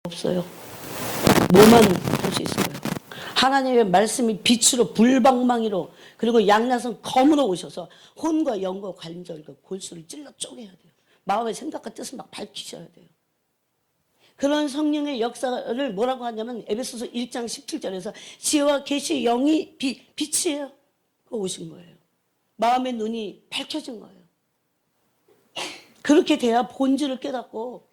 없어요. 뭐만 할 수 있어요. 하나님의 말씀이 빛으로 불방망이로 그리고 양나선 검으로 오셔서 혼과 영과 관절과 골수를 찔러 쪼개야 돼요. 마음의 생각과 뜻을 막 밝히셔야 돼요. 그런 성령의 역사를 뭐라고 하냐면 에베소서 1장 17절에서 지혜와 계시의 영이 빛이에요. 오신 거예요. 마음의 눈이 밝혀진 거예요. 그렇게 돼야 본질을 깨닫고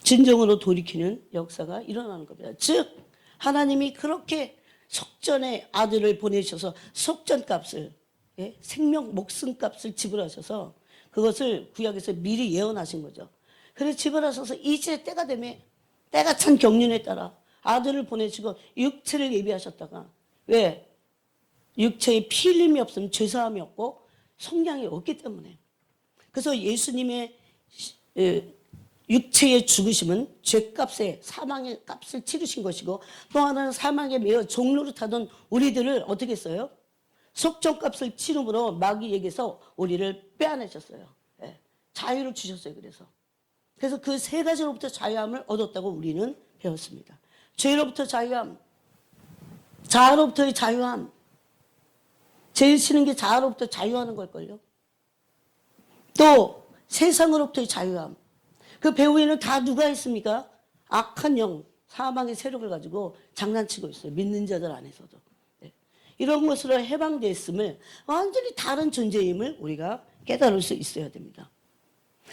진정으로 돌이키는 역사가 일어나는 겁니다. 즉 하나님이 그렇게 속전의 아들을 보내셔서 속전값을 생명 목숨값을 지불하셔서 그것을 구약에서 미리 예언하신 거죠. 그래서 지불하셔서 이제 때가 되면 때가 찬 경륜에 따라 아들을 보내시고 육체를 예비하셨다가 왜? 육체에 피 흘림이 없으면 죄사함이 없고 성량이 없기 때문에. 그래서 예수님의 육체의 죽으심은 죄값에 사망의 값을 치르신 것이고 또 하나는 사망에 매여 종로를 타던 우리들을 어떻게 했어요? 속전값을 치름으로 마귀에게서 우리를 빼앗으셨어요. 자유를 주셨어요. 그래서 그 세 가지로부터 자유함을 얻었다고 우리는 배웠습니다. 죄로부터 자유함, 자아로부터의 자유함. 제일 싫은 게 자아로부터 자유하는 걸걸요. 또 세상으로부터의 자유함. 그 배후에는 다 누가 있습니까? 악한 영, 사망의 세력을 가지고 장난치고 있어요. 믿는 자들 안에서도. 이런 것으로 해방됐음을 완전히 다른 존재임을 우리가 깨달을 수 있어야 됩니다.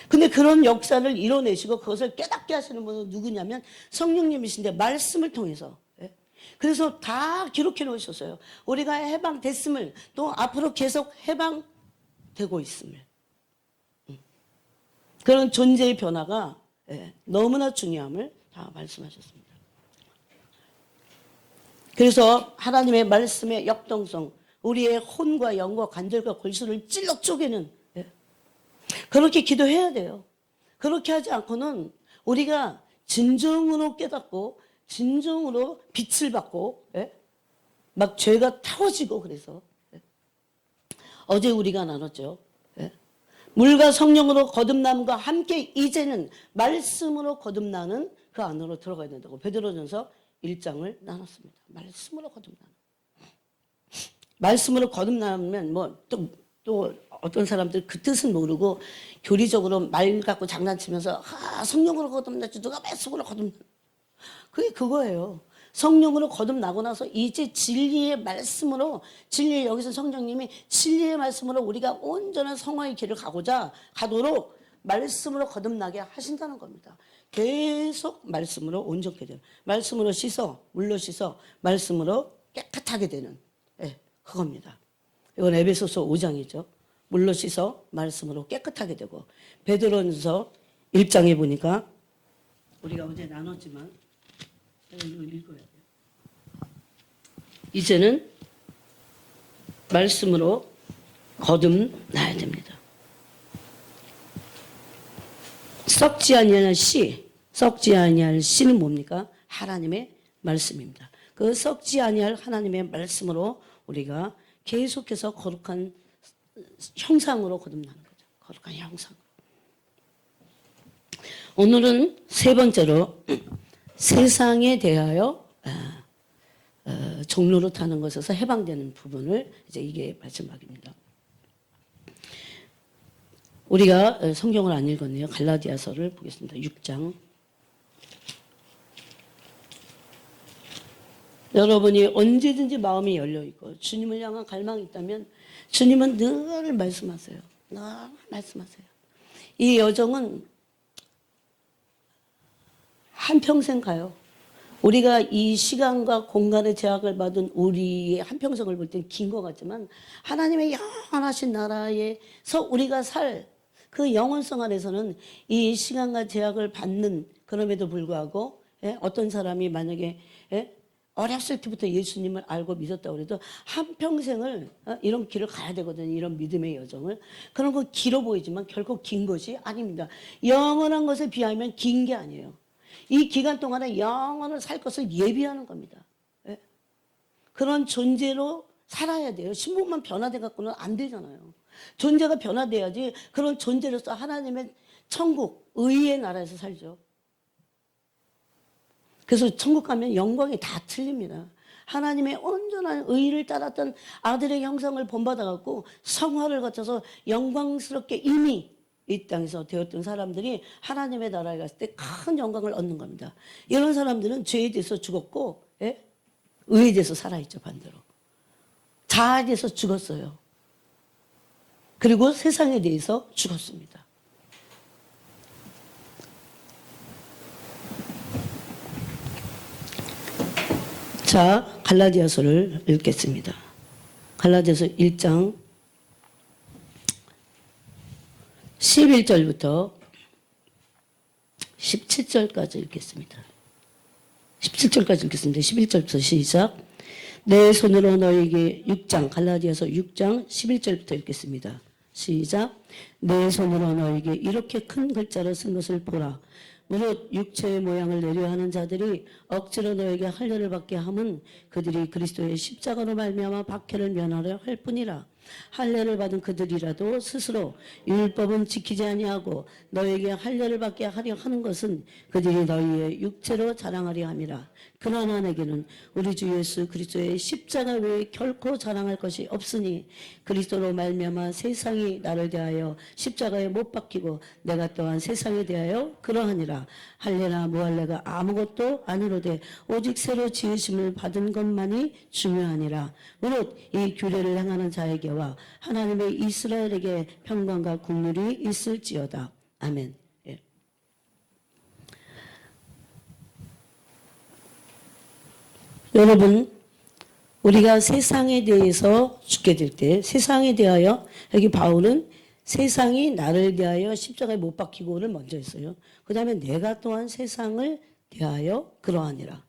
근데 그런 역사를 이뤄내시고 그것을 깨닫게 하시는 분은 누구냐면 성령님이신데 말씀을 통해서. 그래서 다 기록해 놓으셨어요. 우리가 해방됐음을 또 앞으로 계속 해방되고 있음을. 그런 존재의 변화가 너무나 중요함을 다 말씀하셨습니다. 그래서 하나님의 말씀의 역동성, 우리의 혼과 영과 관절과 골수를 찔러 쪼개는 그렇게 기도해야 돼요. 그렇게 하지 않고는 우리가 진정으로 깨닫고 진정으로 빛을 받고 막 죄가 타워지고 그래서 어제 우리가 나눴죠. 물과 성령으로 거듭남과 함께 이제는 말씀으로 거듭나는 그 안으로 들어가야 된다고 베드로전서 1장을 나눴습니다. 말씀으로 거듭나는. 말씀으로 거듭나면 뭐 또 어떤 사람들 그 뜻은 모르고 교리적으로 말 갖고 장난치면서 성령으로 거듭났지 누가 말씀으로 거듭나. 그게 그거예요. 성령으로 거듭나고 나서 이제 진리의 말씀으로 진리의 여기서 성령님이 진리의 말씀으로 우리가 온전한 성화의 길을 가도록 말씀으로 거듭나게 하신다는 겁니다. 계속 말씀으로 온전케 되는 말씀으로 씻어 물로 씻어 말씀으로 깨끗하게 되는 그겁니다. 이건 에베소서 5장이죠. 물로 씻어 말씀으로 깨끗하게 되고 베드로전서 1장에 보니까 우리가 어제 나눴지만 이거 읽어야 돼요. 이제는 말씀으로 거듭나야 됩니다. 썩지 아니할 씨, 썩지 아니할 씨는 뭡니까? 하나님의 말씀입니다. 그 썩지 아니할 하나님의 말씀으로 우리가 계속해서 거룩한 형상으로 거듭나는 거죠. 거룩한 형상. 오늘은 세 번째로 세상에 대하여 종로로 타는 것에서 해방되는 부분을 이제 이게 마지막입니다. 우리가 성경을 안 읽었네요. 갈라디아서를 보겠습니다. 6장. 여러분이 언제든지 마음이 열려있고 주님을 향한 갈망이 있다면 주님은 늘 말씀하세요. 늘 말씀하세요. 이 여정은 한평생 가요. 우리가 이 시간과 공간의 제약을 받은 우리의 한평생을 볼 땐 긴 것 같지만 하나님의 영원하신 나라에서 우리가 살 그 영원성 안에서는 이 시간과 제약을 받는 그럼에도 불구하고 어떤 사람이 만약에 어렸을 때부터 예수님을 알고 믿었다고 해도 한평생을 이런 길을 가야 되거든요. 이런 믿음의 여정을. 그런 거 길어 보이지만 결코 긴 것이 아닙니다. 영원한 것에 비하면 긴 게 아니에요. 이 기간 동안에 영원을 살 것을 예비하는 겁니다. 그런 존재로 살아야 돼요. 신분만 변화돼 갖고는 안 되잖아요. 존재가 변화돼야지 그런 존재로서 하나님의 천국, 의의 나라에서 살죠. 그래서 천국 가면 영광이 다 틀립니다. 하나님의 온전한 의를 따랐던 아들의 형상을 본받아갖고 성화를 거쳐서 영광스럽게 이미 이 땅에서 되었던 사람들이 하나님의 나라에 갔을 때 큰 영광을 얻는 겁니다. 이런 사람들은 죄에 대해서 죽었고, 예? 의에 대해서 살아있죠, 반대로. 자아에 대해서 죽었어요. 그리고 세상에 대해서 죽었습니다. 자, 갈라디아서를 읽겠습니다. 갈라디아서 1장 11절부터 17절까지 읽겠습니다. 17절까지 읽겠습니다. 11절부터 시작. 내 손으로 너에게 6장, 갈라디아서 6장 11절부터 읽겠습니다. 시작. 내 손으로 너에게 이렇게 큰 글자로 쓴 것을 보라. 무릇 육체의 모양을 내려 하는 자들이 억지로 너에게 할례를 받게 함은 그들이 그리스도의 십자가로 말미암아 박해를 면하려 할 뿐이라. 할례를 받은 그들이라도 스스로 율법은 지키지 아니하고 너에게 할례를 받게 하려 하는 것은 그들이 너희의 육체로 자랑하려 함이라. 그러나 내게는 우리 주 예수 그리스도의 십자가 외에 결코 자랑할 것이 없으니 그리스도로 말미암아 세상이 나를 대하여 십자가에 못 박히고 내가 또한 세상에 대하여 그러하니라. 할례나 무할례가 아무것도 아니로되 오직 새로 지으심을 받은 것만이 중요하니라. 무릇 이 규례를 행하는 자에게와 하나님의 이스라엘에게 평강과 국률이 있을지어다. 아멘. 예. 여러분, 우리가 세상에 대해서 죽게 될 때 세상에 대하여, 여기 바울은 세상이 나를 대하여 십자가에 못 박히고를 먼저 했어요. 그 다음에 내가 또한 세상을 대하여 그러하니라.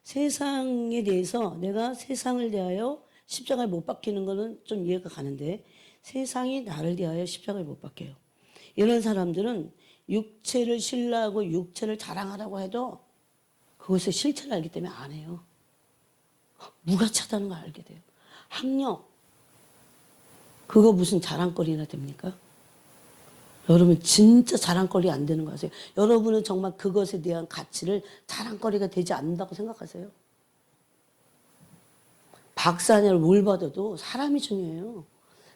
세상에 대해서 내가 세상을 대하여 십자가에 못 박히는 거는 좀 이해가 가는데 세상이 나를 대하여 십자가에 못 박혀요. 이런 사람들은 육체를 신뢰하고 육체를 자랑하라고 해도 그것의 실체를 알기 때문에 안 해요. 무가차다는 걸 알게 돼요. 학력, 그거 무슨 자랑거리나 됩니까? 여러분 진짜 자랑거리 안 되는 거 아세요? 여러분은 정말 그것에 대한 가치를 자랑거리가 되지 않는다고 생각하세요? 박사를 뭘 받아도 사람이 중요해요.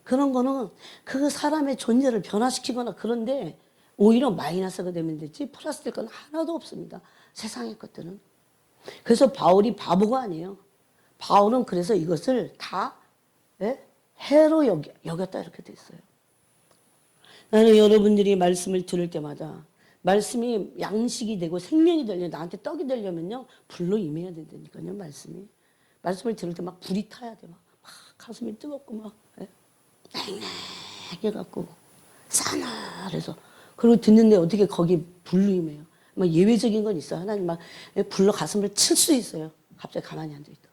그런 거는 그 사람의 존재를 변화시키거나 그런데 오히려 마이너스가 되면 되지 플러스 될 건 하나도 없습니다. 세상의 것들은. 그래서 바울이 바보가 아니에요. 바울은 그래서 이것을 다 해로 여겼다 이렇게 돼 있어요. 나는 여러분들이 말씀을 들을 때마다 말씀이 양식이 되고 생명이 되려면 나한테 떡이 되려면요 불로 임해야 된다니까요. 말씀을 들을 때 막 불이 타야 돼. 막 가슴이 뜨겁고 막 맹맹해갖고 싸늘해서 그리고 듣는데 어떻게 거기 불로 임해요. 막 예외적인 건 있어요. 하나님 막 불로 가슴을 칠 수 있어요. 갑자기 가만히 앉아있다.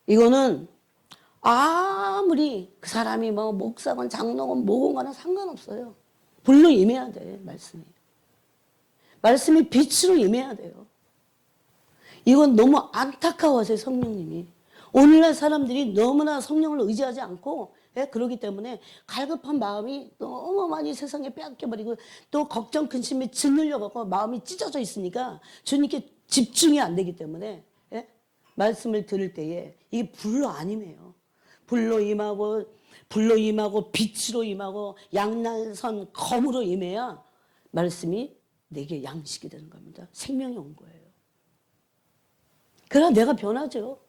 이거는 아무리 그 사람이 뭐 목사건 장로건 뭐건가는 상관없어요. 불로 임해야 돼, 말씀이. 말씀이 빛으로 임해야 돼요. 이건 너무 안타까워서요, 성령님이. 오늘날 사람들이 너무나 성령을 의지하지 않고, 그러기 때문에 갈급한 마음이 너무 많이 세상에 빼앗겨버리고 또 걱정, 근심에 짓눌려갖고 마음이 찢어져 있으니까 주님께 집중이 안 되기 때문에 말씀을 들을 때에 이게 불로 안 임해요. 불로 임하고 빛으로 임하고 양날선 검으로 임해야 말씀이 내게 양식이 되는 겁니다. 생명이 온 거예요. 그러나 내가 변하죠.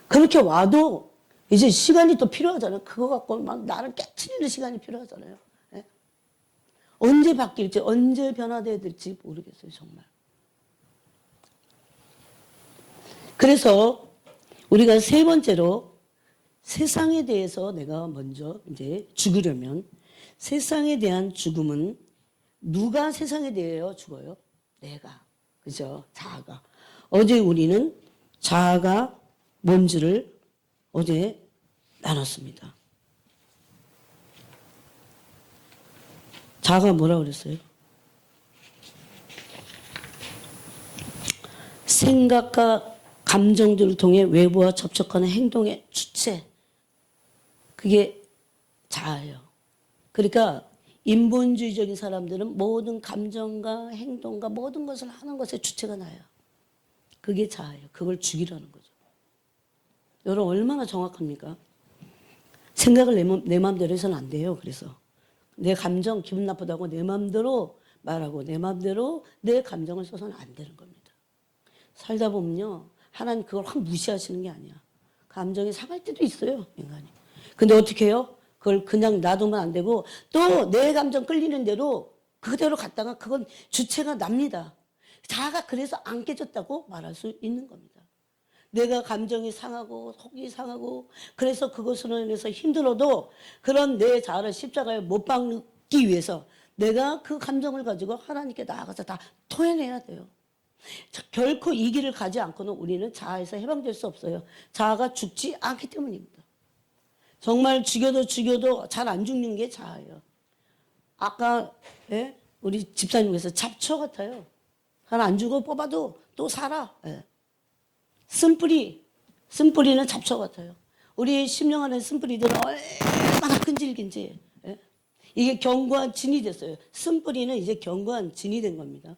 그렇게 와도 이제 시간이 또 필요하잖아요. 그거 갖고 막 나를 깨트리는 시간이 필요하잖아요. 언제 바뀔지 언제 변화돼야 될지 모르겠어요. 정말. 그래서 우리가 세 번째로 세상에 대해서 내가 먼저 이제 죽으려면 세상에 대한 죽음은 누가 세상에 대하여 죽어요? 내가. 그죠? 자아가. 어제 우리는 자아가 뭔지를 어제 나눴습니다. 자아가 뭐라고 그랬어요? 생각과 감정들을 통해 외부와 접촉하는 행동의 주체. 그게 자아예요. 그러니까 인본주의적인 사람들은 모든 감정과 행동과 모든 것을 하는 것에 주체가 나요. 그게 자아예요. 그걸 죽이라는 거죠. 여러분 얼마나 정확합니까? 생각을 내 마음대로 해서는 안 돼요. 그래서 내 감정 기분 나쁘다고 내 마음대로 말하고 내 마음대로 내 감정을 써서는 안 되는 겁니다. 살다 보면요. 하나님 그걸 확 무시하시는 게 아니야. 감정이 상할 때도 있어요. 인간이. 근데 어떻게 해요? 그걸 그냥 놔두면 안 되고 또 내 감정 끌리는 대로 그대로 갔다가 그건 주체가 납니다. 자아가 그래서 안 깨졌다고 말할 수 있는 겁니다. 내가 감정이 상하고 속이 상하고 그래서 그것으로 인해서 힘들어도 그런 내 자아를 십자가에 못 박기 위해서 내가 그 감정을 가지고 하나님께 나아가서 다 토해내야 돼요. 결코 이 길을 가지 않고는 우리는 자아에서 해방될 수 없어요. 자아가 죽지 않기 때문입니다. 정말 죽여도 잘 안 죽는 게 자아예요. 아까 우리 집사님께서 잡초 같아요. 잘 안 죽어 뽑아도 또 살아. 쓴뿌리는 잡초 같아요. 우리 심령 안에 쓴뿌리들은 얼마나 끈질긴지. 이게 견고한 진이 됐어요. 쓴뿌리는 이제 견고한 진이 된 겁니다.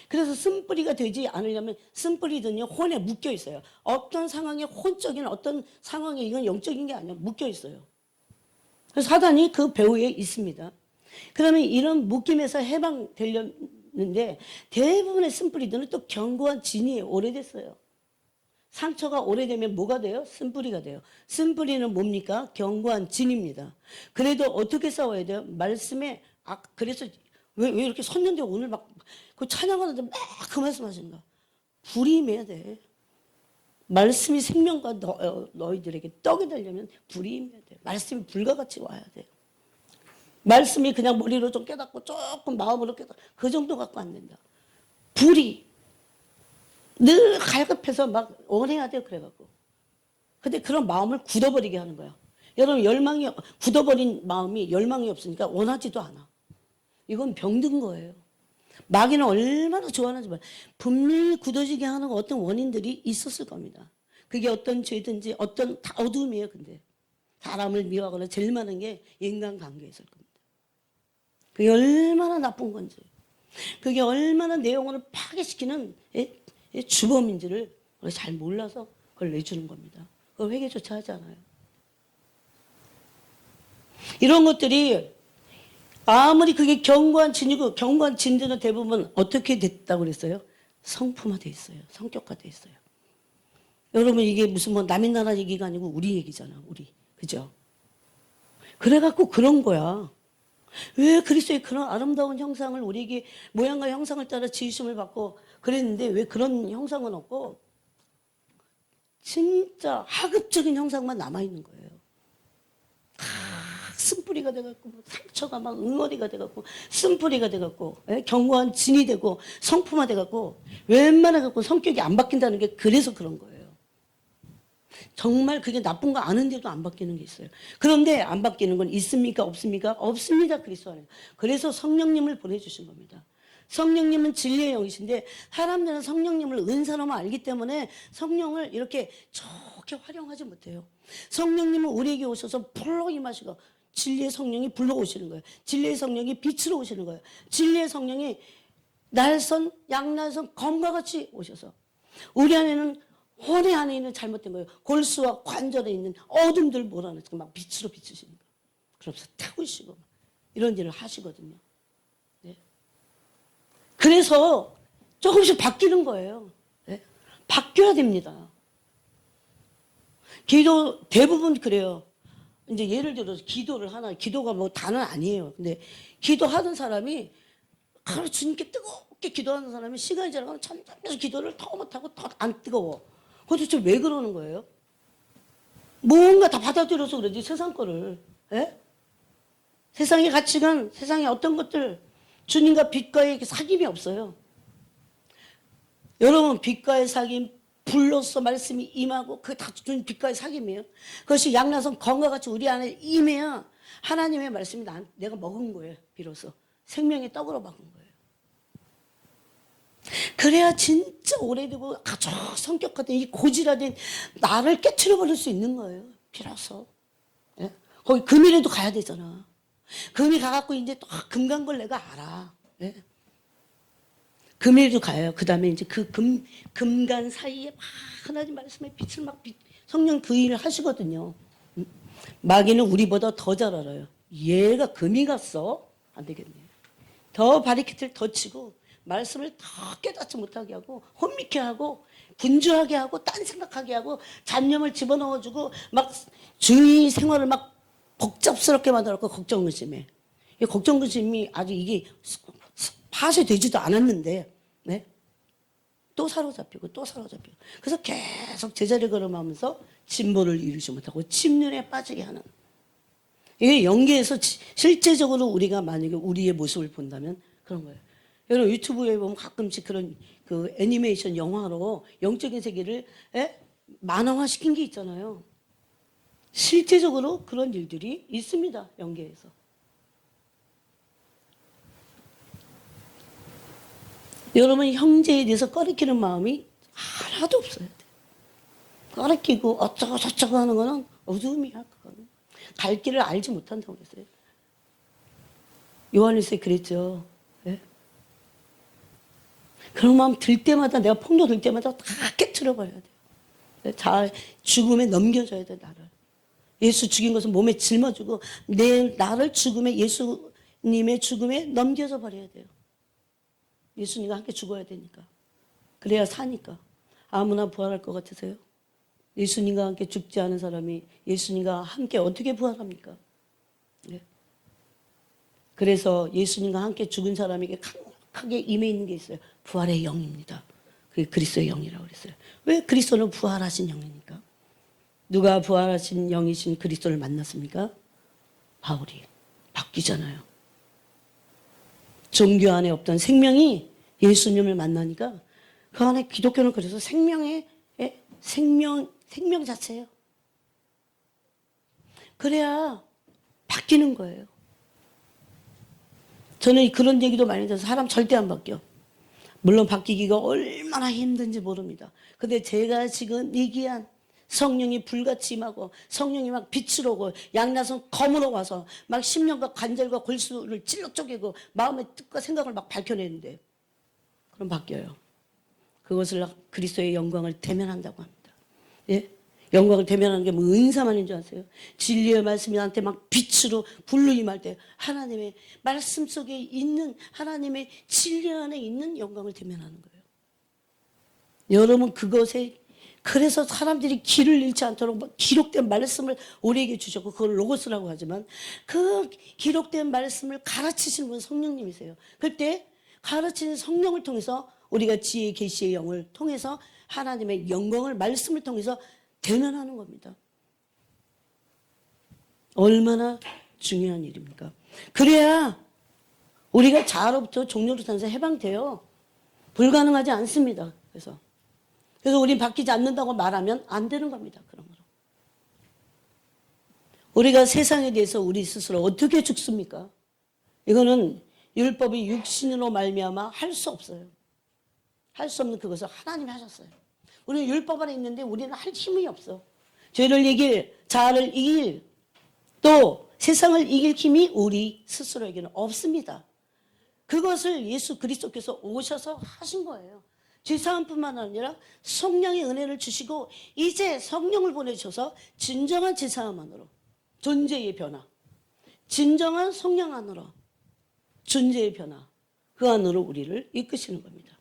그래서 쓴뿌리가 되지 않으려면 쓴뿌리들은요 혼에 묶여 있어요. 어떤 상황에 혼적인 어떤 상황에 이건 영적인 게 아니라 묶여 있어요. 그래서 사단이 그 배후에 있습니다. 그러면 이런 묶임에서 해방되려는데 대부분의 쓴뿌리들은 또 견고한 진이 오래됐어요. 상처가 오래되면 뭐가 돼요? 쓴뿌리가 돼요. 쓴뿌리는 뭡니까? 견고한 진입니다. 그래도 어떻게 싸워야 돼요? 말씀에 그래서 왜 이렇게 섰는데 오늘 막 그 찬양하는데 막 그 말씀하시는가? 불이 임해야 돼. 말씀이 생명과 너희들에게 떡이 되려면 불이 임해야 돼. 말씀이 불과 같이 와야 돼요. 말씀이 그냥 머리로 좀 깨닫고 조금 마음으로 깨닫고 그 정도 갖고 안 된다. 불이 늘 갈급해서 막 원해야 돼요. 그래갖고. 근데 그런 마음을 굳어버리게 하는 거야. 여러분 굳어버린 마음이 열망이 없으니까 원하지도 않아. 이건 병든 거예요. 마귀는 얼마나 좋아하는지 몰라요. 분명히 굳어지게 하는 어떤 원인들이 있었을 겁니다. 그게 어떤 죄든지 어떤 다 어둠이에요. 근데 사람을 미워하거나 제일 많은 게 인간관계였을 겁니다. 그게 얼마나 나쁜 건지 그게 얼마나 내 영혼을 파괴시키는 주범인지를 잘 몰라서 그걸 내주는 겁니다. 그걸 회개조차 하지 않아요. 이런 것들이 아무리 그게 견고한 진이고 견고한 진들은 대부분 어떻게 됐다고 그랬어요? 성품화돼 있어요. 성격화돼 있어요. 여러분 이게 무슨 뭐 남의 나라 얘기가 아니고 우리 얘기잖아. 우리. 그죠? 그래갖고 그런 거야. 왜 그리스도의 그런 아름다운 형상을 우리에게 모양과 형상을 따라 지으심을 받고 그랬는데 왜 그런 형상은 없고 진짜 하급적인 형상만 남아있는 거예요. 쓴뿌리가 돼갖고 상처가 막 응어리가 돼갖고 쓴뿌리가 돼갖고 견고한 진이 되고 성품화 돼갖고 웬만해갖고 성격이 안 바뀐다는 게 그래서 그런 거예요. 정말 그게 나쁜 거 아는데도 안 바뀌는 게 있어요. 그런데 안 바뀌는 건 있습니까? 없습니까? 없습니다. 그리스도 안에. 그래서 성령님을 보내주신 겁니다. 성령님은 진리의 영이신데 사람들은 성령님을 은사로만 알기 때문에 성령을 이렇게 좋게 활용하지 못해요. 성령님은 우리에게 오셔서 불로 임하시고 진리의 성령이 불러 오시는 거예요. 진리의 성령이 빛으로 오시는 거예요. 진리의 성령이 날선 양날선 검과 같이 오셔서 우리 안에는 혼의 안에 있는 잘못된 거예요. 골수와 관절에 있는 어둠들 몰아내서 막 빛으로 비추시는 거예요. 그러면서 태우시고 이런 일을 하시거든요. 네. 그래서 조금씩 바뀌는 거예요. 네. 바뀌어야 됩니다. 기도 대부분 그래요. 이제 예를 들어서 기도를 하나, 기도가 뭐 다는 아니에요. 근데 기도하던 사람이 하루 주님께 뜨겁게 기도하는 사람이 시간이 지나가면 점점해서 기도를 더 못하고 더 안 뜨거워. 도대체 왜 그러는 거예요? 뭔가 다 받아들여서 그러지 세상 거를. 에? 세상의 가치관, 세상의 어떤 것들 주님과 빛과의 사귐이 없어요. 여러분 빛과의 사귐 불로써 말씀이 임하고 그게 다 주님 빛과의 사귐이에요. 그것이 양나선 검과 같이 우리 안에 임해야 하나님의 말씀이 내가 먹은 거예요. 비로소 생명의 떡으로 먹은 거예요. 그래야 진짜 오래되고 아주 성격화된 이 고질화된 나를 깨트려 버릴 수 있는 거예요. 비로소. 예? 거기 금일에도 가야 되잖아. 금이 가갖고 이제 또 금 간 걸 내가 알아. 예? 금에도 가요. 그 다음에 이제 그 금간 사이에 막 하나님 말씀의 빛을 막 성령 부인을 하시거든요. 마귀는 우리보다 더 잘 알아요. 얘가 금이 갔어? 안 되겠네. 더 바리케트를 더 치고 말씀을 더 깨닫지 못하게 하고 혼미케 하고 분주하게 하고 딴 생각하게 하고 잡념을 집어넣어주고 막 주의 생활을 막 복잡스럽게 만들었고 걱정 근심에. 이 걱정 근심이 아직 이게 파쇄되지도 않았는데 네? 또 사로잡히고 또 사로잡히고 그래서 계속 제자리 걸음하면서 진보를 이루지 못하고 침륜에 빠지게 하는 이게 연계에서 실제적으로 우리가 만약에 우리의 모습을 본다면 그런 거예요. 여러분 유튜브에 보면 가끔씩 그런 그 애니메이션 영화로 영적인 세계를 만화화시킨 게 있잖아요. 실제적으로 그런 일들이 있습니다. 연계에서. 여러분 형제에 대해서 꺼리키는 마음이 하나도 없어야 돼. 꺼리키고 어쩌고 저쩌고 하는 거는 어둠이야. 그거는. 갈 길을 알지 못한다고 그랬어요. 요한일서에 그랬죠. 네? 그런 마음 들 때마다 내가 폭로 들 때마다 다 깨트려 버려야 돼요. 잘 죽음에 넘겨줘야 돼 나를. 예수 죽인 것은 몸에 짊어지고 나를 죽음에 예수님의 죽음에 넘겨져 버려야 돼요. 예수님과 함께 죽어야 되니까. 그래야 사니까. 아무나 부활할 것 같으세요? 예수님과 함께 죽지 않은 사람이 예수님과 함께 어떻게 부활합니까? 네. 그래서 예수님과 함께 죽은 사람에게 강력하게 임해 있는 게 있어요. 부활의 영입니다. 그게 그리스도의 영이라고 그랬어요. 왜 그리스도는 부활하신 영입니까? 누가 부활하신 영이신 그리스도를 만났습니까? 바울이. 바뀌잖아요. 종교 안에 없던 생명이 예수님을 만나니까 그 안에 기독교는 그래서 생명 자체예요. 그래야 바뀌는 거예요. 저는 그런 얘기도 많이 들어서 사람 절대 안 바뀌어. 물론 바뀌기가 얼마나 힘든지 모릅니다. 근데 제가 지금 얘기한 성령이 불같이 임하고 성령이 막 빛으로 오고 양나선 검으로 와서 막 심령과 관절과 골수를 찔러 쪼개고 마음의 뜻과 생각을 막 밝혀내는데 그럼 바뀌어요. 그것을 그리스도의 영광을 대면한다고 합니다. 예? 영광을 대면하는 게 뭐 은사만인 줄 아세요? 진리의 말씀이 나한테 막 빛으로 불로 임할 때 하나님의 말씀 속에 있는 하나님의 진리 안에 있는 영광을 대면하는 거예요. 여러분 그것에 그래서 사람들이 길을 잃지 않도록 기록된 말씀을 우리에게 주셨고 그걸 로고스라고 하지만 그 기록된 말씀을 가르치시는 분은 성령님이세요. 그때 가르치는 성령을 통해서 우리가 지혜 계시의 영을 통해서 하나님의 영광을 말씀을 통해서 대면하는 겁니다. 얼마나 중요한 일입니까? 그래야 우리가 자아로부터 종로로부터 해방돼요. 불가능하지 않습니다. 그래서 우린 바뀌지 않는다고 말하면 안 되는 겁니다. 그러므로 우리가 세상에 대해서 우리 스스로 어떻게 죽습니까? 이거는 율법이 육신으로 말미암아 할 수 없어요. 할 수 없는 그것을 하나님이 하셨어요. 우리는 율법 안에 있는데 우리는 할 힘이 없어. 죄를 이길, 자아를 이길, 또 세상을 이길 힘이 우리 스스로에게는 없습니다. 그것을 예수 그리스도께서 오셔서 하신 거예요. 죄사함뿐만 아니라 성령의 은혜를 주시고 이제 성령을 보내주셔서 진정한 죄사함 안으로 존재의 변화, 진정한 성령 안으로 존재의 변화, 그 안으로 우리를 이끄시는 겁니다.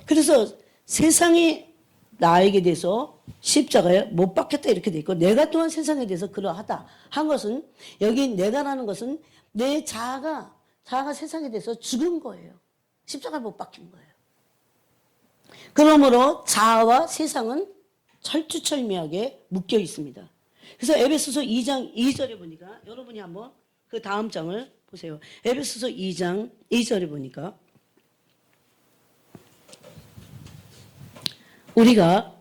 그래서 세상이 나에게 대해서 십자가에 못 박혔다 이렇게 돼 있고 내가 또한 세상에 대해서 그러하다 한 것은 여기 내가라는 것은 내 자아가 세상에 대해서 죽은 거예요. 십자가에 못 박힌 거예요. 그러므로 자아와 세상은 철두철미하게 묶여 있습니다. 그래서 에베소서 2장 2절에 보니까 여러분이 한번 그 다음 장을 보세요. 에베소서 2장 2절에 보니까 우리가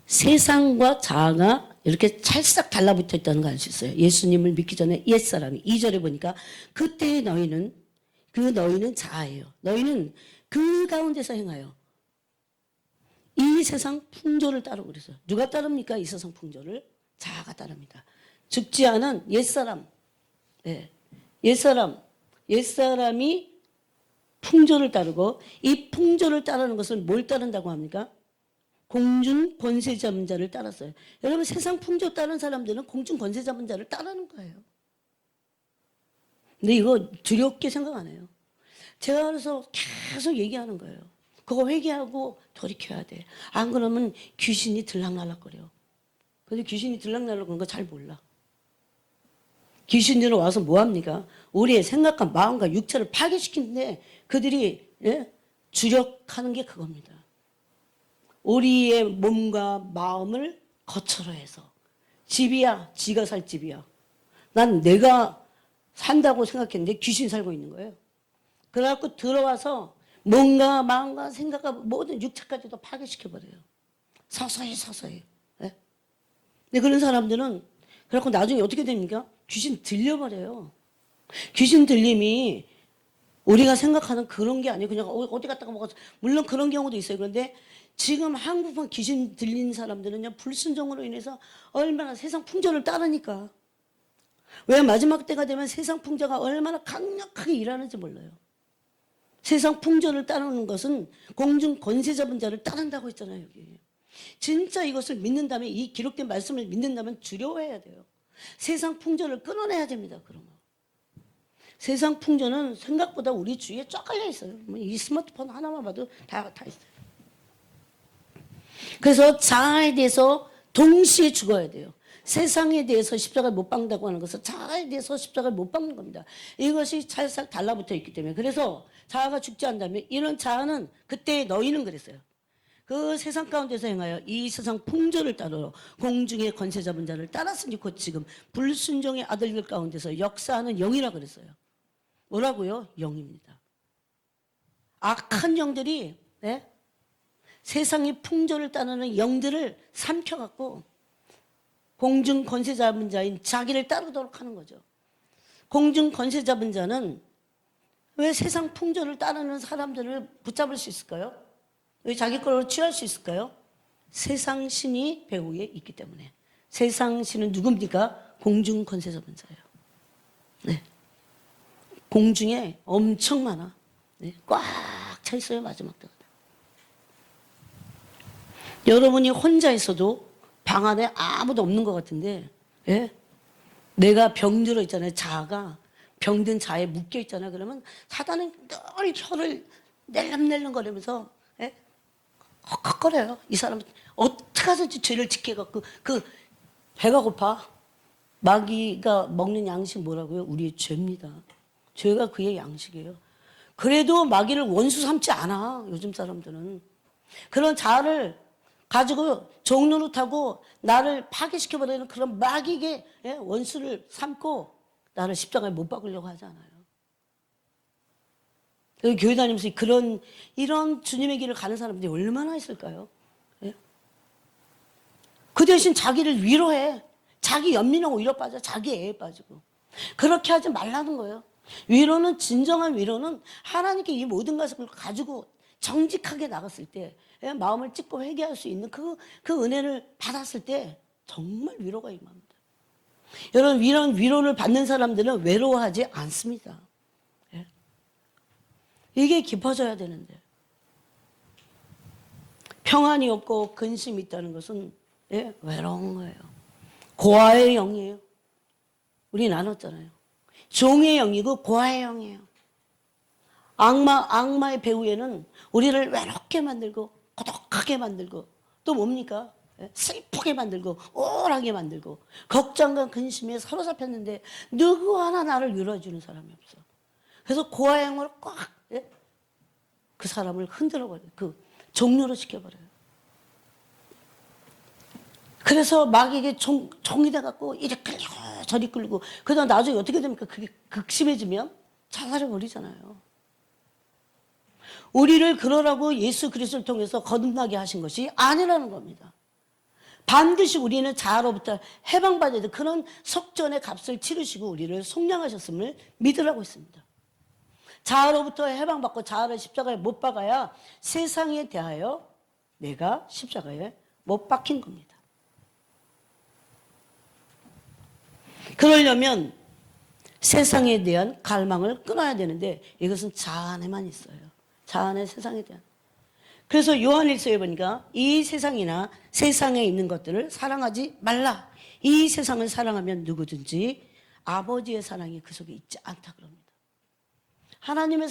세상과 자아가 이렇게 찰싹 달라붙어 있다는 걸 알 수 있어요. 예수님을 믿기 전에 옛사람이 2절에 보니까 그때의 너희는 자아예요. 너희는 그 가운데서 행하여 이 세상 풍조를 따르고 그랬어요. 누가 따릅니까? 이 세상 풍조를 자아가 따릅니다. 죽지 않은 옛사람 예. 옛사람이 풍조를 따르고 이 풍조를 따르는 것은 뭘 따른다고 합니까? 공중 권세 잡은 자를 따랐어요. 여러분 세상 풍조 따른 사람들은 공중 권세 잡은 자를 따르는 거예요. 근데 이거 두렵게 생각 안 해요. 제가 그래서 계속 얘기하는 거예요. 그거 회개하고 돌이켜야 돼. 안 그러면 귀신이 들락날락거려. 근데 귀신이 들락날락거리는 거 잘 몰라. 귀신들은 와서 뭐 합니까? 우리의 생각과 마음과 육체를 파괴시키는데 그들이 주력하는 게 그겁니다. 우리의 몸과 마음을 거처로 해서 집이야, 지가 살 집이야. 난 내가 산다고 생각했는데 귀신 살고 있는 거예요. 그래갖고 들어와서 뭔가 마음과 생각과 모든 육체까지도 파괴시켜버려요. 서서히. 네? 근데 그런 사람들은 그래갖고 나중에 어떻게 됩니까? 귀신 들려버려요. 귀신 들림이 우리가 생각하는 그런 게 아니에요. 그냥 어디 갔다가 먹어서 물론 그런 경우도 있어요. 그런데 지금 한국판 귀신 들린 사람들은요 불순종으로 인해서 얼마나 세상 풍조를 따르니까 왜 마지막 때가 되면 세상 풍조가 얼마나 강력하게 일하는지 몰라요. 세상 풍조를 따르는 것은 공중 권세 잡은 자를 따른다고 했잖아요. 여기 진짜 이것을 믿는다면 이 기록된 말씀을 믿는다면 두려워해야 돼요. 세상 풍조를 끊어내야 됩니다. 그러면 세상 풍조는 생각보다 우리 주위에 쫙 깔려 있어요. 이 스마트폰 하나만 봐도 다 있어요. 그래서 자아에 대해서 동시에 죽어야 돼요. 세상에 대해서 십자가를 못 박는다고 하는 것은 자아에 대해서 십자가를 못 박는 겁니다. 이것이 찰싹 달라붙어 있기 때문에. 그래서 자아가 죽지 않다면 이런 자아는 그때 너희는 그랬어요. 그 세상 가운데서 행하여 이 세상 풍조를 따르러 공중의 권세 잡은 자를 따랐으니 곧 지금 불순종의 아들들 가운데서 역사하는 영이라 그랬어요. 뭐라고요? 영입니다. 악한 영들이 세상의 풍조를 따르는 영들을 삼켜갖고 공중 권세 잡은 자인 자기를 따르도록 하는 거죠. 공중 권세 잡은 자는 왜 세상 풍조를 따르는 사람들을 붙잡을 수 있을까요? 왜 자기 걸로 취할 수 있을까요? 세상 신이 배후에 있기 때문에. 세상 신은 누굽니까? 공중 권세 잡은 자예요. 네. 공중에 엄청 많아. 네. 꽉 차 있어요. 마지막 때가. 여러분이 혼자 있어도 방 안에 아무도 없는 것 같은데 내가 병들어 있잖아요. 자아가 병든 자에 묶여 있잖아요. 그러면 사단은 늘 혀를 낼름낼름거리면서 헉헉거려요. 이 사람은 어떻게 하든지 죄를 지켜갖고 배가 고파. 마귀가 먹는 양식 뭐라고요? 우리의 죄입니다. 죄가 그의 양식이에요. 그래도 마귀를 원수 삼지 않아. 요즘 사람들은. 그런 자아를 가지고 종노릇하고 나를 파괴시켜버리는 그런 마귀에게 원수를 삼고 나를 십자가에 못 박으려고 하지 않아요. 교회 다니면서 이런 주님의 길을 가는 사람들이 얼마나 있을까요? 그 대신 자기를 위로해. 자기 연민하고 위로 빠져. 자기 애에 빠지고. 그렇게 하지 말라는 거예요. 위로는 진정한 위로는 하나님께 이 모든 것을 가지고 정직하게 나갔을 때 마음을 찢고 회개할 수 있는 그 은혜를 받았을 때 정말 위로가 임합니다. 여러분 이런 위로를 받는 사람들은 외로워하지 않습니다. 이게 깊어져야 되는데 평안이 없고 근심이 있다는 것은 외로운 거예요. 고아의 영이에요. 우리 나눴잖아요. 종의 영이고 고아의 영이에요. 악마의 배후에는 우리를 외롭게 만들고 고독하게 만들고 또 뭡니까? 슬프게 만들고 우울하게 만들고 걱정과 근심에 사로잡혔는데 누구 하나 나를 위로해주는 사람이 없어. 그래서 고아의 영으로 꽉 그 사람을 흔들어버려요. 종료로 시켜버려요. 그래서 마귀에게 종이 돼갖고 이리 끌고 저리 끌고 그러다 나중에 어떻게 됩니까? 그게 극심해지면 자살해버리잖아요. 우리를 그러라고 예수 그리스도를 통해서 거듭나게 하신 것이 아니라는 겁니다. 반드시 우리는 자아로부터 해방받아야 돼. 그런 속전의 값을 치르시고 우리를 속량하셨음을 믿으라고 했습니다. 자아로부터 해방받고 자아를 십자가에 못 박아야 세상에 대하여 내가 십자가에 못 박힌 겁니다. 그러려면 세상에 대한 갈망을 끊어야 되는데 이것은 자아 안에만 있어요. 자아 안에 세상에 대한. 그래서 요한일서에 보니까 이 세상이나 세상에 있는 것들을 사랑하지 말라. 이 세상을 사랑하면 누구든지 아버지의 사랑이 그 속에 있지 않다 그럽니다. 하나님의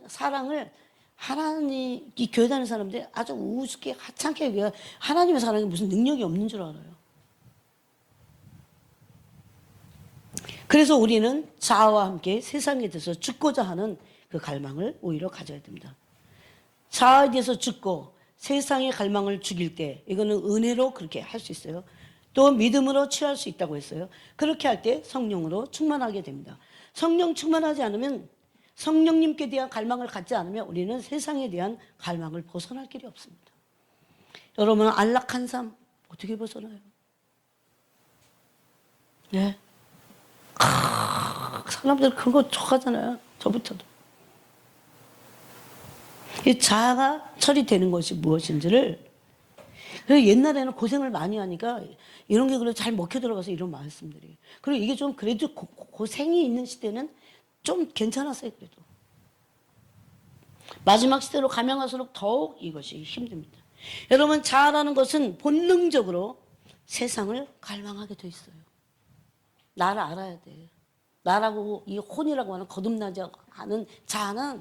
사랑을 하나님이 교회 다니는 사람들이 아주 우습게 하찮게 얘기해요. 하나님의 사랑이 무슨 능력이 없는 줄 알아요. 그래서 우리는 자아와 함께 세상에 대해서 죽고자 하는 그 갈망을 오히려 가져야 됩니다. 자아에 대해서 죽고 세상의 갈망을 죽일 때 이거는 은혜로 그렇게 할 수 있어요. 또 믿음으로 취할 수 있다고 했어요. 그렇게 할 때 성령으로 충만하게 됩니다. 성령 충만하지 않으면 성령님께 대한 갈망을 갖지 않으면 우리는 세상에 대한 갈망을 벗어날 길이 없습니다. 여러분 안락한 삶 어떻게 벗어나요? 네. 사람들 그런 거 좋아하잖아요. 저부터도. 이 자아가 처리되는 것이 무엇인지를 옛날에는 고생을 많이 하니까 이런 게 그래 잘 먹혀 들어가서 이런 말씀들이. 그리고 이게 좀 그래도 고생이 있는 시대는 좀 괜찮았어요. 그래도 마지막 시대로 가면 갈수록 더욱 이것이 힘듭니다. 여러분 자아라는 것은 본능적으로 세상을 갈망하게 돼 있어요. 나를 알아야 돼. 나라고 이 혼이라고 하는 거듭나지 않은 자아는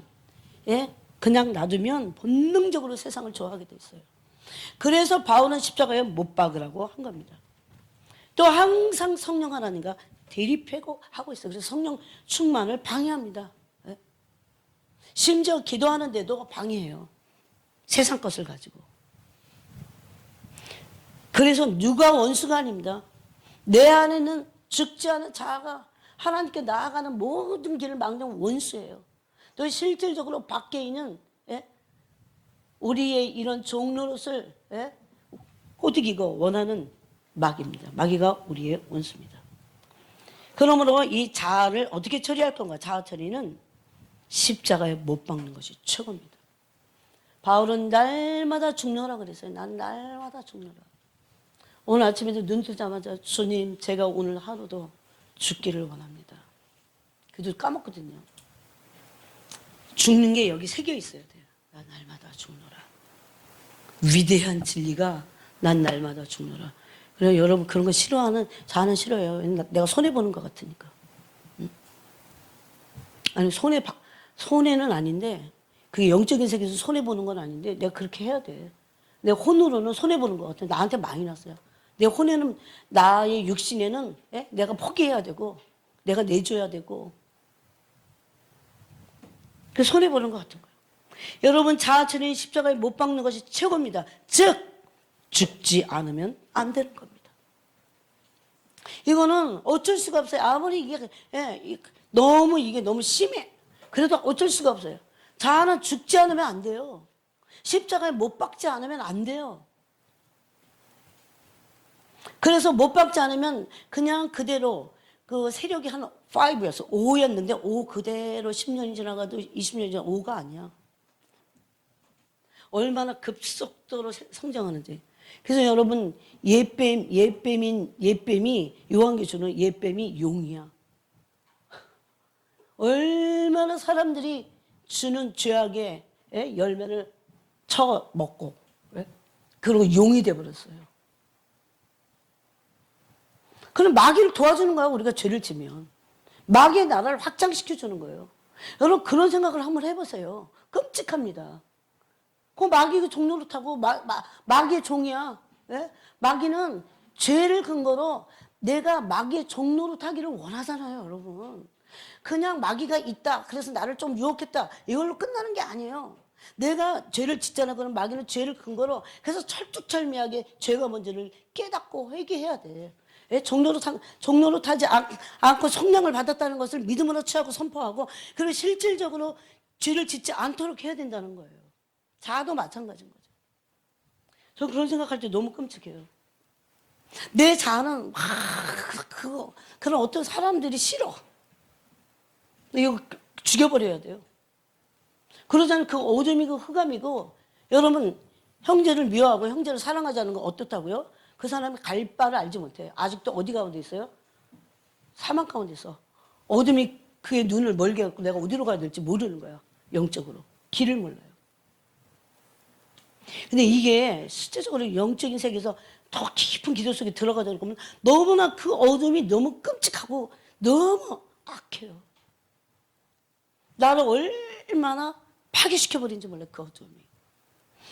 그냥 놔두면 본능적으로 세상을 좋아하게 돼 있어요. 그래서 바울은 십자가에 못 박으라고 한 겁니다. 또 항상 성령 하나님과 대립하고 있어요. 그래서 성령 충만을 방해합니다. 심지어 기도하는데도 방해해요. 세상 것을 가지고. 그래서 누가 원수가 아닙니다. 내 안에는 죽지 않은 자아가 하나님께 나아가는 모든 길을 막는 원수예요. 또 실질적으로 밖에 있는 우리의 이런 종노릇을 꼬드기고 원하는 마귀입니다. 마귀가 우리의 원수입니다. 그러므로 이 자아를 어떻게 처리할 건가? 자아 처리는 십자가에 못 박는 것이 최고입니다. 바울은 날마다 죽노라 그랬어요. 난 날마다 죽노라. 오늘 아침에도 눈 뜨자마자 주님 제가 오늘 하루도 죽기를 원합니다. 그래도 까먹거든요. 죽는 게 여기 새겨 있어야 돼요. 난 날마다 죽노라. 위대한 진리가 난 날마다 죽노라. 그래서 여러분 그런 거 싫어하는 자아는 싫어요. 내가 손해보는 것 같으니까. 응? 아니 손해는 아닌데 그게 영적인 세계에서 손해보는 건 아닌데 내가 그렇게 해야 돼. 내 혼으로는 손해보는 것 같아. 나한테 많이 났어요. 내 혼에는 나의 육신에는 내가 포기해야 되고 내가 내줘야 되고 그 손해보는 것 같은 거예요. 여러분 자아처리는 십자가에 못 박는 것이 최고입니다. 즉 죽지 않으면 안 되는 겁니다. 이거는 어쩔 수가 없어요. 아무리 이게 너무 심해. 그래도 어쩔 수가 없어요. 자아는 죽지 않으면 안 돼요. 십자가에 못 박지 않으면 안 돼요. 그래서 못 박지 않으면 그냥 그대로 그 세력이 한 5였어. 5였는데 5 그대로 10년이 지나가도 20년이 지나가 5가 아니야. 얼마나 급속도로 성장하는지. 그래서 여러분 옛뱀이 요한계시록은 옛뱀이 용이야. 얼마나 사람들이 주는 죄악의 열매를 처먹고 그리고 용이 돼버렸어요. 그럼 마귀를 도와주는 거야. 우리가 죄를 지면 마귀의 나라를 확장시켜주는 거예요. 여러분 그런 생각을 한번 해보세요. 끔찍합니다. 그 마귀가 종로를 타고 마귀의 종이야. 마귀는 죄를 근거로 내가 마귀의 종로를 타기를 원하잖아요. 여러분 그냥 마귀가 있다 그래서 나를 좀 유혹했다 이걸로 끝나는 게 아니에요. 내가 죄를 짓잖아. 그럼 마귀는 죄를 근거로 그래서 철두철미하게 죄가 뭔지를 깨닫고 회개해야 돼. 종로로 타지 않고 성령을 받았다는 것을 믿음으로 취하고 선포하고 그리고 실질적으로 죄를 짓지 않도록 해야 된다는 거예요. 자아도 마찬가지인 거죠. 저 그런 생각할 때 너무 끔찍해요. 내 자아는 그런 어떤 사람들이 싫어. 이거 죽여버려야 돼요. 그러자면 그 어둠이고 흑암이고 여러분 형제를 미워하고 형제를 사랑하지 않는 건 어떻다고요? 그 사람이 갈 바를 알지 못해요. 아직도 어디 가운데 있어요? 사망 가운데 있어. 어둠이 그의 눈을 멀게 갖고 내가 어디로 가야 될지 모르는 거야. 영적으로. 길을 몰라요. 근데 이게 실제적으로 영적인 세계에서 더 깊은 기도 속에 들어가다 보면 너무나 그 어둠이 너무 끔찍하고 너무 악해요. 나를 얼마나 파괴시켜버린지 몰라요. 그 어둠이.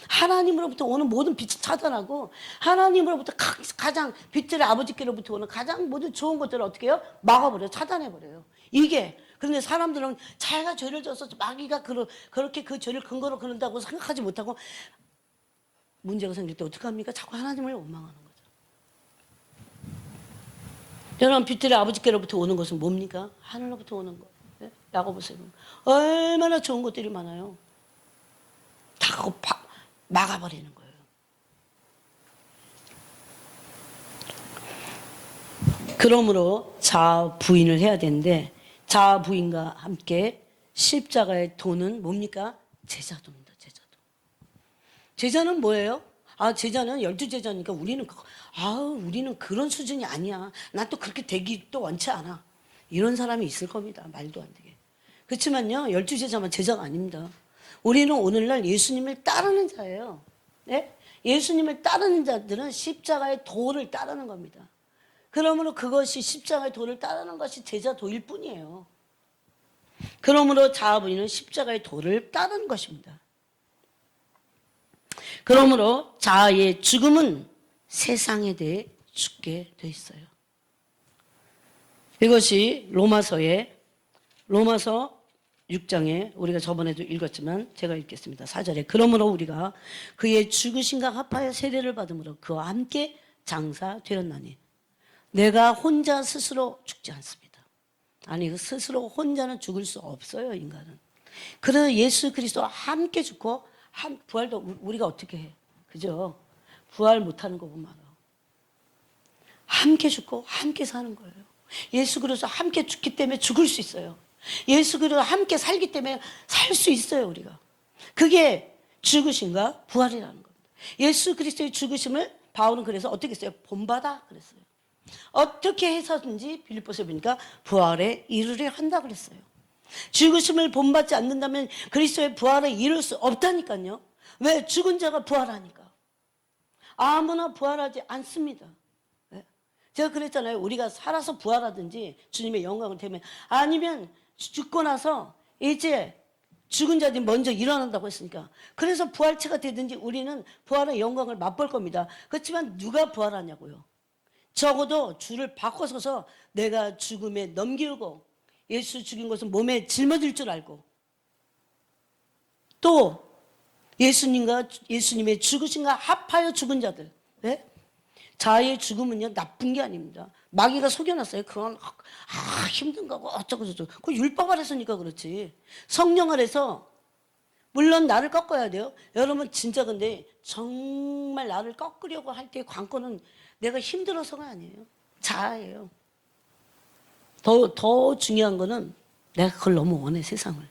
하나님으로부터 오는 모든 빛을 차단하고 하나님으로부터 가장 빛들의 아버지께로부터 오는 가장 모든 좋은 것들을 어떻게 해요? 막아버려요. 차단해버려요. 이게 그런데 사람들은 자기가 죄를 져서 마귀가 그렇게 그 죄를 근거로 그런다고 생각하지 못하고 문제가 생길 때 어떡합니까? 자꾸 하나님을 원망하는 거죠. 여러분 빛들의 아버지께로부터 오는 것은 뭡니까? 하늘로부터 오는 거. 네? 야고보서 얼마나 좋은 것들이 많아요. 다 그거 막아버리는 거예요. 그러므로 자아 부인을 해야 되는데 자아 부인과 함께 십자가의 도는 뭡니까? 제자도입니다. 제자도. 제자는 뭐예요? 제자는 12제자니까 우리는 그런 수준이 아니야. 난 또 그렇게 되기 또 원치 않아. 이런 사람이 있을 겁니다. 말도 안 되게. 그렇지만요, 12제자만 제자가 아닙니다. 우리는 오늘날 예수님을 따르는 자예요. 네? 예수님을 따르는 자들은 십자가의 도를 따르는 겁니다. 그러므로 그것이 십자가의 도를 따르는 것이 제자 도일 뿐이에요. 그러므로 자아부인은 십자가의 도를 따르는 것입니다. 그러므로 자아의 죽음은 세상에 대해 죽게 돼 있어요. 이것이 로마서 6장에 우리가 저번에도 읽었지만 제가 읽겠습니다. 4절에 그러므로 우리가 그의 죽으심과 합하여 세례를 받음으로 그와 함께 장사되었나니 내가 혼자 스스로 죽지 않습니다. 아니 스스로 혼자는 죽을 수 없어요. 인간은. 그래서 예수 그리스도와 함께 죽고 부활도 우리가 어떻게 해? 그죠? 부활 못하는 거 보면 알아. 함께 죽고 함께 사는 거예요. 예수 그리스도와 함께 죽기 때문에 죽을 수 있어요. 예수 그리스도와 함께 살기 때문에 살 수 있어요. 우리가. 그게 죽으심과 부활이라는 겁니다. 예수 그리스도의 죽으심을 바울은 그래서 어떻게 했어요? 본받아 그랬어요. 어떻게 해서든지 빌립보서에 보니까 부활에 이르려 한다 그랬어요. 죽으심을 본받지 않는다면 그리스도의 부활에 이룰 수 없다니까요. 왜? 죽은 자가 부활하니까. 아무나 부활하지 않습니다. 제가 그랬잖아요. 우리가 살아서 부활하든지 주님의 영광을 되면 아니면 죽고 나서 이제 죽은 자들이 먼저 일어난다고 했으니까 그래서 부활체가 되든지 우리는 부활의 영광을 맛볼 겁니다. 그렇지만 누가 부활하냐고요. 적어도 주를 바꿔서서 내가 죽음에 넘기고 예수 죽인 것은 몸에 짊어질 줄 알고 또 예수님의 죽으심과 합하여 죽은 자들. 네? 자아의 죽음은요 나쁜 게 아닙니다. 마귀가 속여놨어요. 그건 힘든 거고 어쩌고 저쩌고. 그 율법 아래서니까 그렇지. 성령 아래서 물론 나를 꺾어야 돼요. 여러분 진짜 근데 정말 나를 꺾으려고 할 때 관건은 내가 힘들어서가 아니에요. 자아예요. 더 중요한 거는 내가 그걸 너무 원해. 세상을.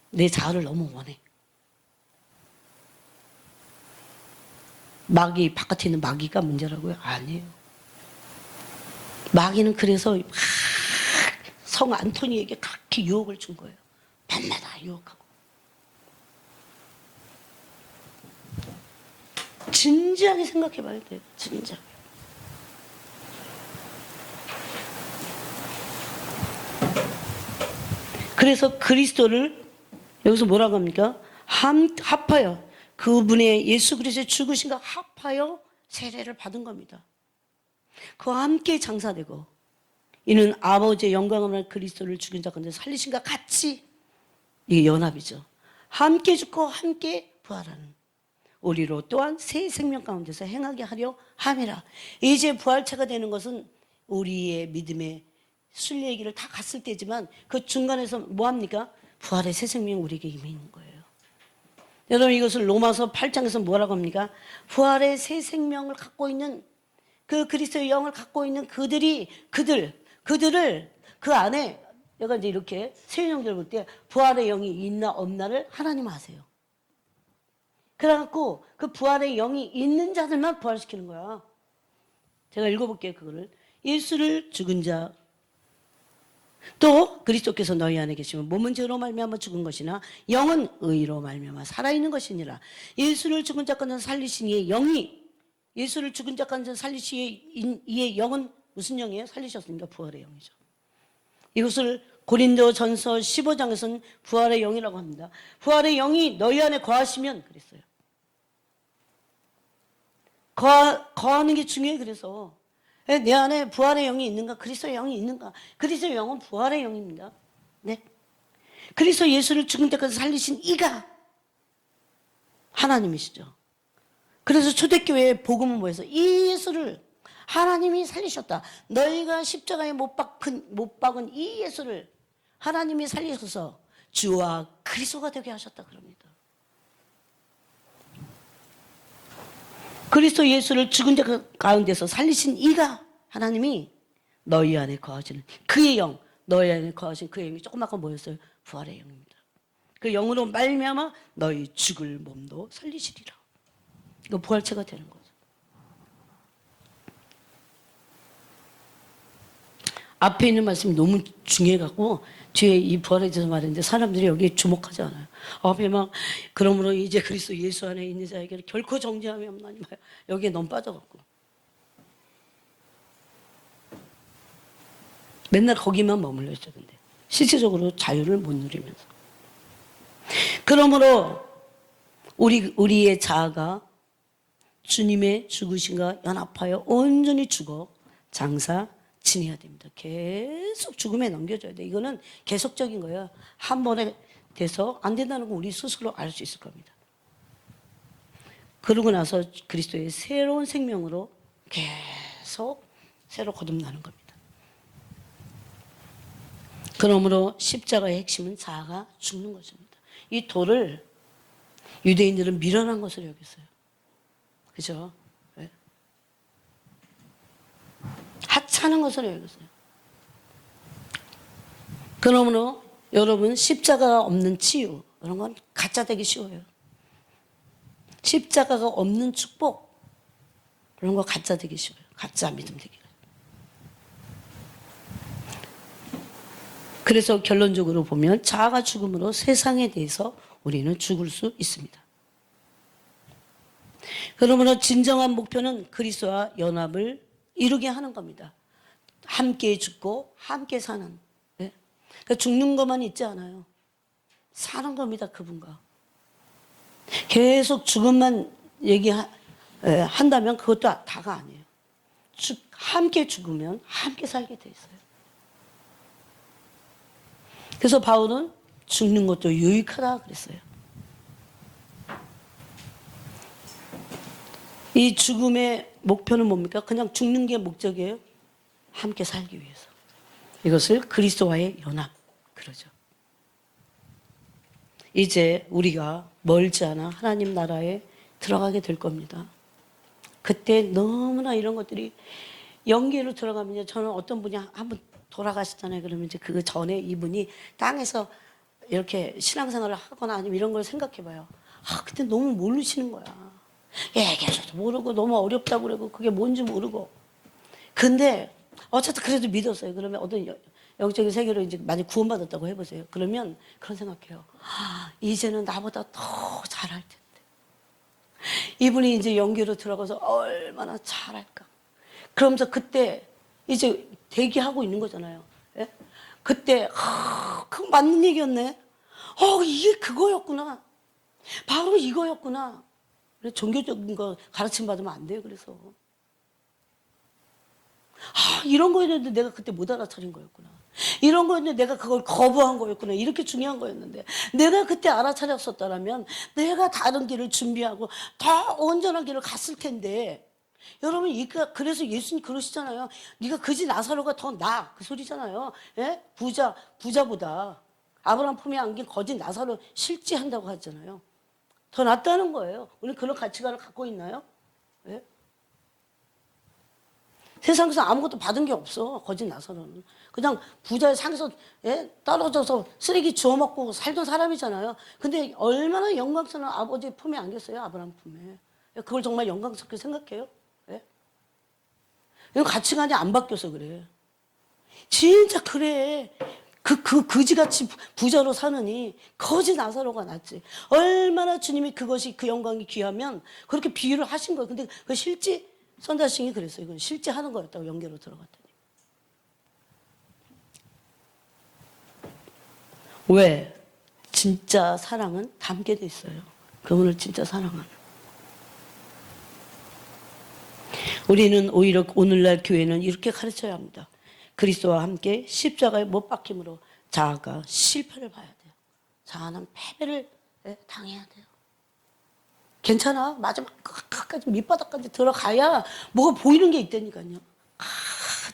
내 자아를 너무 원해. 바깥에 있는 마귀가 문제라고요? 아니에요. 마귀는 그래서 성 안토니에게 그렇게 유혹을 준 거예요. 밤마다 유혹하고. 진지하게 생각해 봐야 돼요. 진지하게. 그래서 그리스도를 여기서 뭐라고 합니까? 합하여 그분의 예수 그리스도의 죽으심과 합하여 세례를 받은 겁니다. 그와 함께 장사되고 이는 아버지의 영광을 그리스도를 죽인 자 가운데 살리심과 같이 이게 연합이죠. 함께 죽고 함께 부활하는 우리로 또한 새 생명 가운데서 행하게 하려 함이라. 이제 부활체가 되는 것은 우리의 믿음의 순례의 길을 다 갔을 때지만 그 중간에서 뭐합니까? 부활의 새 생명이 우리에게 임해 있는 거예요. 여러분 이것을 로마서 8장에서 뭐라고 합니까? 부활의 새 생명을 갖고 있는 그 그리스도의 영을 갖고 있는 그들을 그 안에 내가 이제 이렇게 세윤형제를 볼 때 부활의 영이 있나 없나를 하나님 아세요. 그래갖고 그 부활의 영이 있는 자들만 부활시키는 거야. 제가 읽어볼게요. 그거를. 예수를 죽은 자 또 그리스도께서 너희 안에 계시면 몸은 죄로 말미암아 죽은 것이나 영은 의로 말미암아 살아있는 것이니라. 예수를 죽은 자 가운데 살리신 이의 영이, 예수를 죽은 자 가운데 살리신 이의 영은 무슨 영이에요? 살리셨으니까 부활의 영이죠. 이것을 고린도전서 15장에서는 부활의 영이라고 합니다. 부활의 영이 너희 안에 거하시면 그랬어요. 거하는 게 중요해. 그래서 내 안에 부활의 영이 있는가? 그리스도의 영이 있는가? 그리스도의 영은 부활의 영입니다. 네. 그리스도 예수를 죽은 데까지 살리신 이가 하나님이시죠. 그래서 초대교회의 복음은 뭐였어? 이 예수를 하나님이 살리셨다. 너희가 십자가에 못 박은 이 예수를 하나님이 살리셔서 주와 그리스도가 되게 하셨다 그럽니다. 그리스도 예수를 죽은 자 가운데서 살리신 이가 하나님이 너희 안에 거하시는 그의 영, 너희 안에 거하신 그의 영이 조금 아까 뭐였어요? 부활의 영입니다. 그 영으로 말미암아 너희 죽을 몸도 살리시리라. 이거 부활체가 되는 거죠. 앞에 있는 말씀이 너무 중요해갖고 뒤에 이 부활에 대해서 말했는데 사람들이 여기에 주목하지 않아요. 앞에 막 그러므로 이제 그리스도 예수 안에 있는 자에게 결코 정죄함이 없나니 말 여기에 너무 빠져갖고 맨날 거기만 머물러 있죠. 근데 실질적으로 자유를 못 누리면서 그러므로 우리의 자아가 주님의 죽으심과 연합하여 온전히 죽어 장사 지내야 됩니다. 계속 죽음에 넘겨줘야 돼. 이거는 계속적인 거예요. 한 번에 돼서 안 된다는 건 우리 스스로 알 수 있을 겁니다. 그러고 나서 그리스도의 새로운 생명으로 계속 새로 거듭나는 겁니다. 그러므로 십자가의 핵심은 자아가 죽는 것입니다. 이 도를 유대인들은 미련한 것으로 여겼어요. 그죠? 네. 하찮은 것으로 여겼어요. 그러므로 여러분 십자가가 없는 치유 이런 건 가짜 되기 쉬워요. 십자가가 없는 축복 그런 거 가짜 되기 쉬워요. 가짜 믿음 되기. 그래서 결론적으로 보면 자아가 죽음으로 세상에 대해서 우리는 죽을 수 있습니다. 그러므로 진정한 목표는 그리스도와 연합을 이루게 하는 겁니다. 함께 죽고 함께 사는. 네? 그러니까 죽는 것만 있지 않아요. 사는 겁니다. 그분과. 계속 죽음만 얘기한다면 그것도 다가 아니에요. 함께 죽으면 함께 살게 돼 있어요. 그래서 바울은 죽는 것도 유익하다 그랬어요. 이 죽음의 목표는 뭡니까? 그냥 죽는 게 목적이에요? 함께 살기 위해서. 이것을 그리스도와의 연합 그러죠. 이제 우리가 멀지 않아 하나님 나라에 들어가게 될 겁니다. 그때 너무나 이런 것들이 연계로 들어가면 저는 어떤 분이 한번 돌아가시잖아요. 그러면 이제 그 전에 이분이 땅에서 이렇게 신앙생활을 하거나 아니면 이런 걸 생각해 봐요. 그때 너무 모르시는 거야. 얘기해줘도 모르고 너무 어렵다고 그러고 그게 뭔지 모르고. 근데 어쨌든 그래도 믿었어요. 그러면 어떤 영적인 세계로 이제 많이 구원받았다고 해보세요. 그러면 그런 생각해요. 이제는 나보다 더 잘할 텐데. 이분이 이제 연계로 들어가서 얼마나 잘할까. 그러면서 그때 이제 대기하고 있는 거잖아요. 예? 그때 그거 맞는 얘기였네. 이게 그거였구나. 바로 이거였구나. 종교적인 거 가르침 받으면 안 돼요. 그래서 이런 거였는데 내가 그때 못 알아차린 거였구나. 이런 거였는데 내가 그걸 거부한 거였구나. 이렇게 중요한 거였는데 내가 그때 알아차렸었다면 내가 다른 길을 준비하고 더 온전한 길을 갔을 텐데. 여러분 그래서 예수님 그러시잖아요. 네가 그지 나사로가 더 나아 그 소리잖아요. 예? 부자보다 아브라함 품에 안긴 거지 나사로 실지한다고 하잖아요. 더 낫다는 거예요. 우리 그런 가치관을 갖고 있나요? 예? 세상에서 아무것도 받은 게 없어. 거짓 나사로는. 그냥 부자의 상에서 떨어져서 쓰레기 주워 먹고 살던 사람이잖아요. 근데 얼마나 영광스러운 아버지의 품에 안겼어요. 아브라함 품에. 그걸 정말 영광스럽게 생각해요? 예? 이건 가치관이 안 바뀌어서 그래. 진짜 그래. 그지같이 부자로 사느니 거지 나사로가 낫지. 얼마나 주님이 그것이 그 영광이 귀하면 그렇게 비유를 하신 거예요. 근데 그 실제 선다싱이 그랬어요. 이건 실제 하는 거였다고 연계로 들어갔더니. 왜? 진짜 사랑은 담게 돼 있어요. 그분을 진짜 사랑하는. 우리는 오히려 오늘날 교회는 이렇게 가르쳐야 합니다. 그리스도와 함께 십자가에 못 박힘으로 자아가 실패를 봐야 돼요. 자아는 패배를 당해야 돼요. 괜찮아. 마지막 끝까지 밑바닥까지 들어가야 뭐가 보이는 게 있다니까요.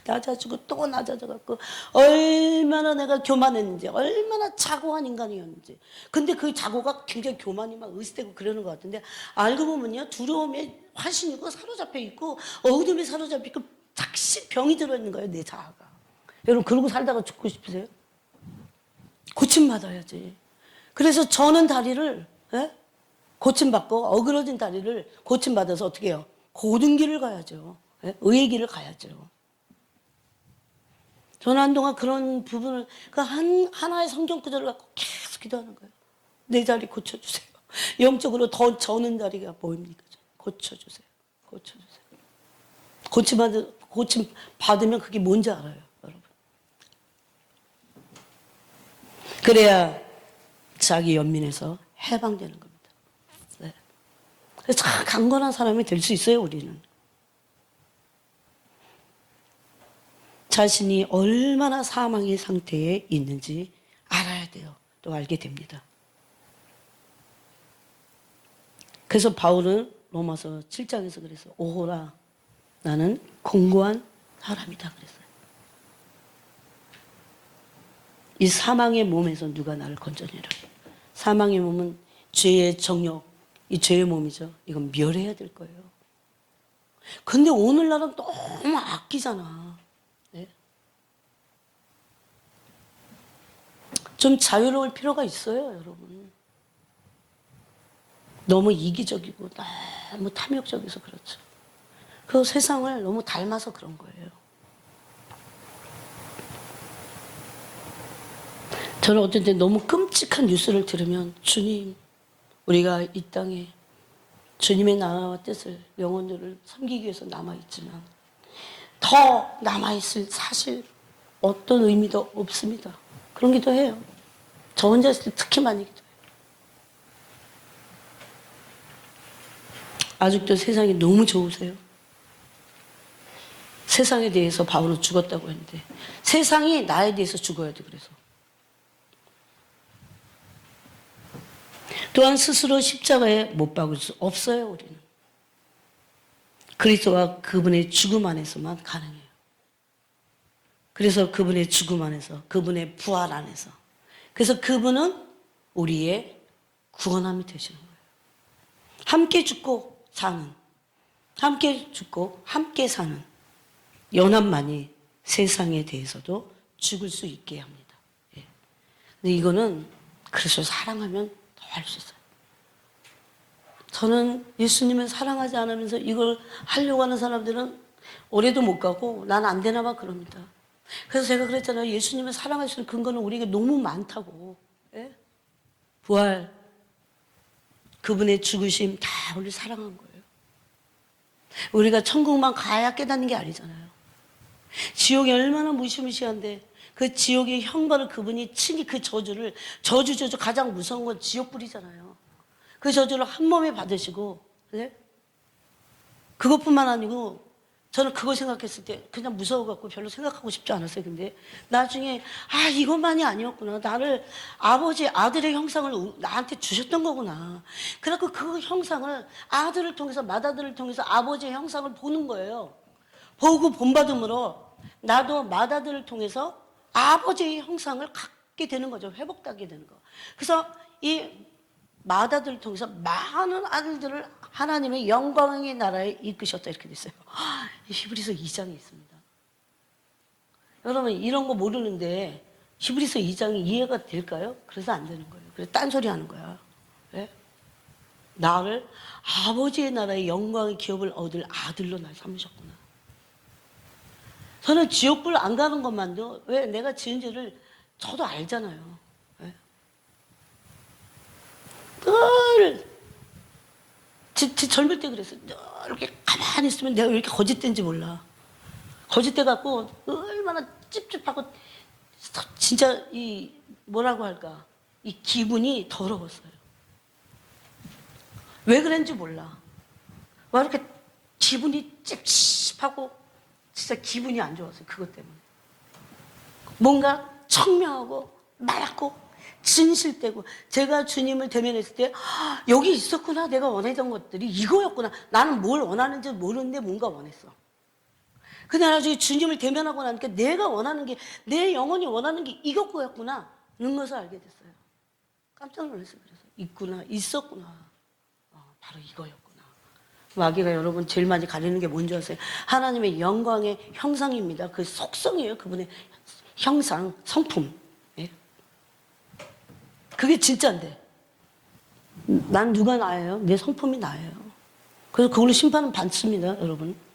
낮아지고 또 낮아져갖고 얼마나 내가 교만했는지, 얼마나 자고한 인간이었는지. 근데 그 자고가 굉장히 교만이 막 으스대고 그러는 것 같은데 알고 보면요, 두려움에 화신이고 사로잡혀 있고 어둠에 사로잡혀 있고 작시 병이 들어있는 거예요, 내 자아가. 여러분 그러고 살다가 죽고 싶으세요? 고침받아야지. 그래서 저는 다리를 고침받고 어그러진 다리를 고침받아서 어떻게 해요? 고든 길을 가야죠. 의의 길을 가야죠. 저는 한동안 그런 부분을 하나의 성경 구절을 갖고 계속 기도하는 거예요. 내 자리 고쳐주세요. 영적으로 더 저는 자리가 보입니까? 고쳐주세요. 고쳐주세요. 고침 받으면 그게 뭔지 알아요, 여러분. 그래야 자기 연민에서 해방되는 겁니다. 네. 그래서 참 강건한 사람이 될 수 있어요, 우리는. 자신이 얼마나 사망의 상태에 있는지 알아야 돼요. 또 알게 됩니다. 그래서 바울은 로마서 7장에서 그래서 오호라 나는 공고한 사람이다 그랬어요. 이 사망의 몸에서 누가 나를 건져내라. 사망의 몸은 죄의 정욕, 이 죄의 몸이죠. 이건 멸해야 될 거예요. 근데 오늘날은 너무 아끼잖아. 네? 좀 자유로울 필요가 있어요, 여러분. 너무 이기적이고 너무 탐욕적이어서 그렇죠. 그 세상을 너무 닮아서 그런 거예요. 저는 어떤 때 너무 끔찍한 뉴스를 들으면 주님, 우리가 이 땅에 주님의 나라와 뜻을 영혼들을 섬기기 위해서 남아있지만 더 남아있을 사실 어떤 의미도 없습니다. 그런 기도해요. 저 혼자 있을 때 특히 많이 기도해요. 아직도 세상이 너무 좋으세요. 세상에 대해서 바울은 죽었다고 했는데 세상이 나에 대해서 죽어야 돼. 그래서 또한 스스로 십자가에 못 박을 수 없어요. 우리는 그리스도와 그분의 죽음 안에서만 가능해요. 그래서 그분의 죽음 안에서, 그분의 부활 안에서, 그래서 그분은 우리의 구원함이 되시는 거예요. 함께 죽고 사는, 함께 죽고 함께 사는 연합만이 세상에 대해서도 죽을 수 있게 합니다. 예. 근데 이거는 그래서 사랑하면 더 할 수 있어요. 저는 예수님을 사랑하지 않으면서 이걸 하려고 하는 사람들은 오래도 못 가고 난 안 되나 봐 그럽니다. 그래서 제가 그랬잖아요. 예수님을 사랑할 수 있는 근거는 우리에게 너무 많다고. 예? 부활, 그분의 죽으심 다 우리 사랑한 거예요. 우리가 천국만 가야 깨닫는 게 아니잖아요. 지옥이 얼마나 무시무시한데 그 지옥의 형벌을 그분이 친히 그 저주 가장 무서운 건 지옥불이잖아요. 그 저주를 한 몸에 받으시고, 네? 그것뿐만 아니고 저는 그거 생각했을 때 그냥 무서워갖고 별로 생각하고 싶지 않았어요. 근데 나중에 이것만이 아니었구나. 나를 아들의 형상을 나한테 주셨던 거구나. 그래갖고 그 형상을 아들을 통해서 맏아들을 통해서 아버지의 형상을 보는 거예요. 보고 본받음으로 나도 맏아들을 통해서 아버지의 형상을 갖게 되는 거죠. 회복하게 되는 거. 그래서 이 맏아들을 통해서 많은 아들들을 하나님의 영광의 나라에 이끄셨다 이렇게 됐어요. 히브리서 2장에 있습니다. 여러분 이런 거 모르는데 히브리서 2장이 이해가 될까요? 그래서 안 되는 거예요. 그래서 딴소리 하는 거야. 왜? 나를 아버지의 나라의 영광의 기업을 얻을 아들로 날 삼으셨구나. 저는 지옥불 안 가는 것만도 왜 내가 지은 죄를 저도 알잖아요. 왜? 늘 젊을 때 그랬어요. 늘 이렇게 가만히 있으면 내가 왜 이렇게 거짓된지 몰라. 거짓돼 갖고 얼마나 찝찝하고 진짜 이 뭐라고 할까, 이 기분이 더러웠어요. 왜 그랬는지 몰라. 왜 이렇게 기분이 찝찝하고 진짜 기분이 안 좋았어요. 그것 때문에. 뭔가 청명하고 맑고 진실되고, 제가 주님을 대면했을 때 여기 있었구나. 내가 원하던 것들이 이거였구나. 나는 뭘 원하는지 모르는데 뭔가 원했어. 근데 나중에 주님을 대면하고 나니까 내가 원하는 게, 내 영혼이 원하는 게 이것구나 이런 것을 알게 됐어요. 깜짝 놀랐어요. 그래서 있구나, 있었구나. 바로 이거였구나. 마귀가 여러분 제일 많이 가리는 게 뭔지 아세요? 하나님의 영광의 형상입니다. 그 속성이에요. 그분의 형상, 성품. 예? 그게 진짜인데 난 누가 나예요? 내 성품이 나예요. 그래서 그걸로 심판은 받습니다, 여러분.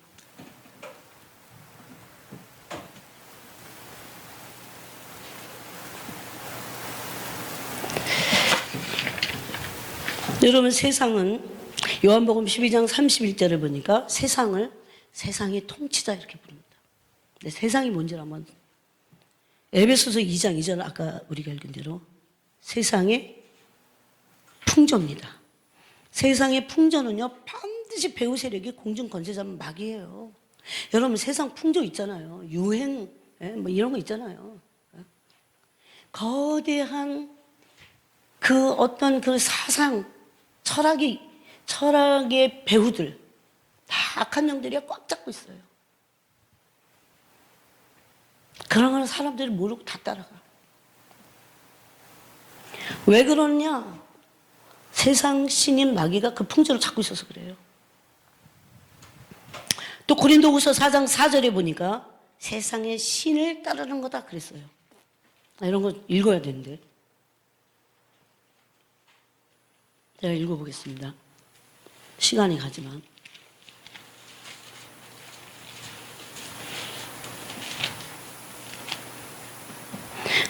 여러분, 세상은 요한복음 12장 31절을 보니까 세상의 통치자 이렇게 부릅니다. 근데 세상이 뭔지를 한번, 에베소서 2장 2절 아까 우리가 읽은 대로 세상의 풍조입니다. 세상의 풍조는요, 반드시 배후 세력이 공중 권세자면 마귀예요. 여러분, 세상 풍조 있잖아요. 유행, 뭐 이런 거 있잖아요. 거대한 그 어떤 그 사상, 철학의 배후들, 다 악한 영들이 꽉 잡고 있어요. 그런 거는 사람들이 모르고 다 따라가. 왜 그러냐? 세상 신인 마귀가 그 풍조를 잡고 있어서 그래요. 또 고린도후서 4장 4절에 보니까 세상의 신을 따르는 거다 그랬어요. 이런 거 읽어야 되는데. 제가 읽어보겠습니다. 시간이 가지만.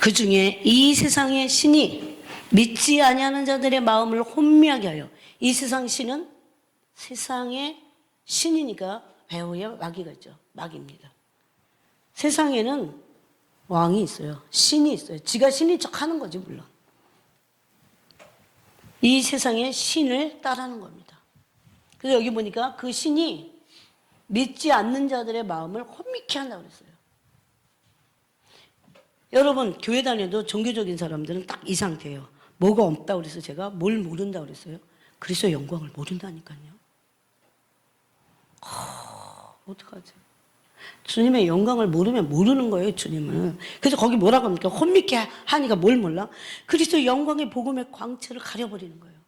그 중에 이 세상의 신이 믿지 아니하는 자들의 마음을 혼미하게 하여, 이 세상 신은 세상의 신이니까 배후에 마귀가 있죠. 마귀입니다. 세상에는 왕이 있어요. 신이 있어요. 지가 신인 척 하는 거지, 물론. 이 세상의 신을 따르는 겁니다. 그래서 여기 보니까 그 신이 믿지 않는 자들의 마음을 혼미케 한다고 그랬어요. 여러분, 교회 다녀도 종교적인 사람들은 딱 이 상태예요. 뭐가 없다고 그래서 제가 뭘 모른다고 그랬어요? 그리스도의 영광을 모른다니까요. 어떡하지? 주님의 영광을 모르면 모르는 거예요, 주님을. 그래서 거기 뭐라고 합니까? 혼미케 하니까 뭘 몰라? 그리스도의 영광의 복음의 광채를 가려버리는 거예요.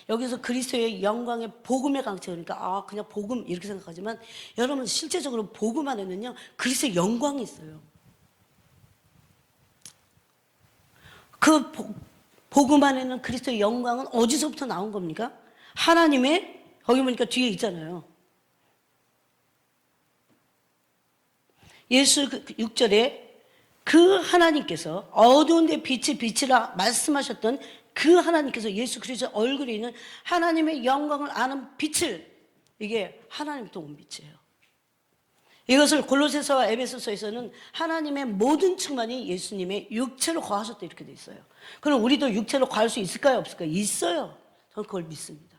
여기서 그리스도의 영광의 복음의 광채, 그러니까 그냥 복음 이렇게 생각하지만, 여러분 실제적으로 복음 안에는요 그리스도의 영광이 있어요. 그 복음 안에는 그리스도의 영광은 어디서부터 나온 겁니까? 하나님의, 거기 보니까 뒤에 있잖아요. 예수 6절에 그 하나님께서 어두운 데 빛이 빛이라 말씀하셨던 그 하나님께서 예수 그리스도 얼굴에 있는 하나님의 영광을 아는 빛을, 이게 하나님부터 온 빛이에요. 이것을 골로새서와 에베소서에서는 하나님의 모든 충만이 예수님의 육체로 거하셨다 이렇게 돼 있어요. 그럼 우리도 육체로 거할 수 있을까요? 없을까요? 있어요. 저는 그걸 믿습니다.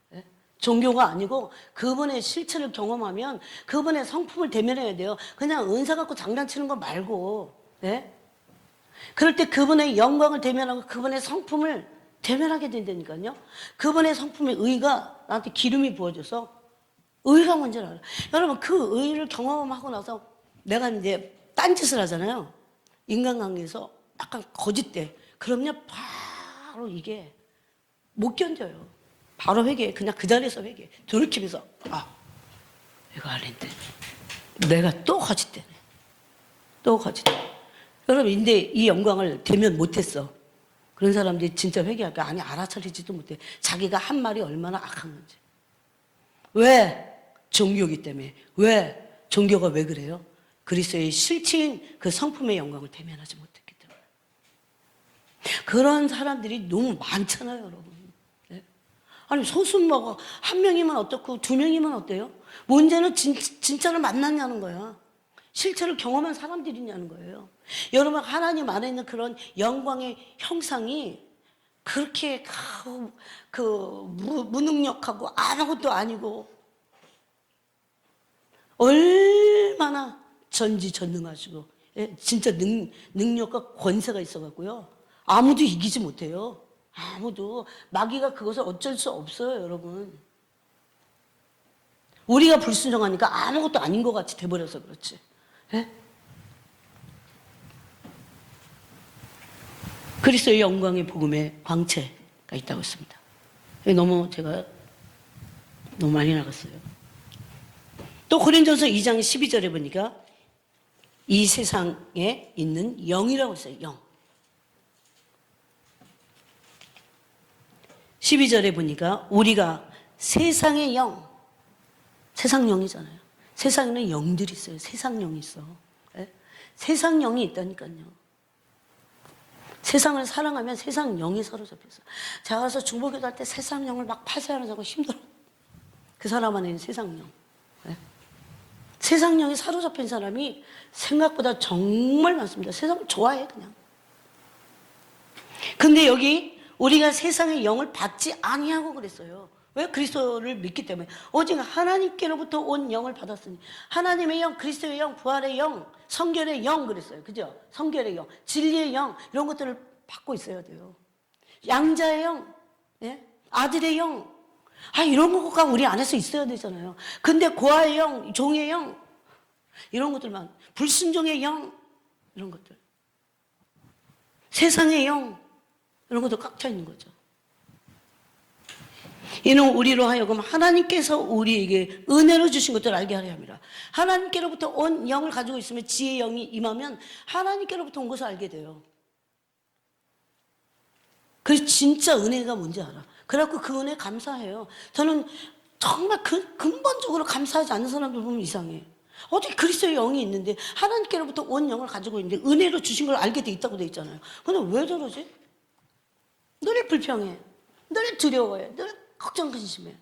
네? 종교가 아니고 그분의 실체를 경험하면 그분의 성품을 대면해야 돼요. 그냥 은사 갖고 장난치는 거 말고. 네? 그럴 때 그분의 영광을 대면하고 그분의 성품을 대면하게 된다니까요. 그분의 성품의 의가 나한테 기름이 부어져서 의가 뭔지를 알아. 여러분, 그 의를 경험하고 나서 내가 이제 딴짓을 하잖아요. 인간관계에서 약간 거짓돼. 그럼요, 바로 이게 못 견뎌요. 바로 회개해. 그냥 그 자리에서 회개해. 돌이키면서 이거 아닌데 내가 또 거짓되네. 또 거짓돼. 여러분, 근데 이 영광을 대면 못했어. 그런 사람들이 진짜 회개할까? 아니, 알아차리지도 못해. 자기가 한 말이 얼마나 악한 건지. 왜? 종교기 때문에. 왜? 종교가 왜 그래요? 그리스도의 실체인 그 성품의 영광을 대면하지 못했기 때문에. 그런 사람들이 너무 많잖아요, 여러분. 네? 아니, 소수먹어. 한 명이면 어떻고, 두 명이면 어때요? 문제는 진짜를 만났냐는 거야. 실체를 경험한 사람들이냐는 거예요. 여러분, 하나님 안에 있는 그런 영광의 형상이 그렇게 무능력하고 아무것도 아니고 얼마나 전지전능하시고, 예, 진짜 능력과 권세가 있어갖고요. 아무도 이기지 못해요. 아무도. 마귀가 그것을 어쩔 수 없어요, 여러분. 우리가 불순종하니까 아무것도 아닌 것 같이 돼버려서 그렇지. 예? 그리스도의 영광의 복음에 광채가 있다고 했습니다. 제가 너무 많이 나갔어요. 또 고린도서 2장 12절에 보니까 이 세상에 있는 영이라고 했어요. 영. 12절에 보니까 우리가 세상의 영, 세상 영이잖아요. 세상에는 영들이 있어요. 세상 영이 있어. 네? 세상 영이 있다니까요. 세상을 사랑하면 세상 영이 사로잡혔어. 제가 가서 중보기도 할 때 세상 영을 막 파쇄하는 사람 힘들어. 그 사람 안에 있는 세상 영. 네? 세상 영이 사로잡힌 사람이 생각보다 정말 많습니다. 세상을 좋아해 그냥. 근데 여기 우리가 세상의 영을 받지 아니하고 그랬어요. 왜? 그리스도를 믿기 때문에. 오직 하나님께로부터 온 영을 받았으니. 하나님의 영, 그리스도의 영, 부활의 영, 성결의 영 그랬어요. 그죠? 성결의 영, 진리의 영 이런 것들을 받고 있어야 돼요. 양자의 영, 예? 아들의 영, 이런 것가 우리 안에서 있어야 되잖아요. 근데 고아의 영, 종의 영 이런 것들만, 불순종의 영 이런 것들, 세상의 영 이런 것도 꽉 차 있는 거죠. 이는 우리로 하여금 하나님께서 우리에게 은혜로 주신 것들을 알게 하려 합니다. 하나님께로부터 온 영을 가지고 있으면, 지혜의 영이 임하면 하나님께로부터 온 것을 알게 돼요. 그래서 진짜 은혜가 뭔지 알아. 그래갖고 그 은혜에 감사해요. 저는 정말 근본적으로 감사하지 않는 사람들 보면 이상해. 어떻게 그리스도의 영이 있는데 하나님께로부터 온 영을 가지고 있는데 은혜로 주신 걸 알게 돼 있다고 돼 있잖아요. 근데 왜 저러지? 늘 불평해, 늘 두려워해, 늘 걱정 근심해.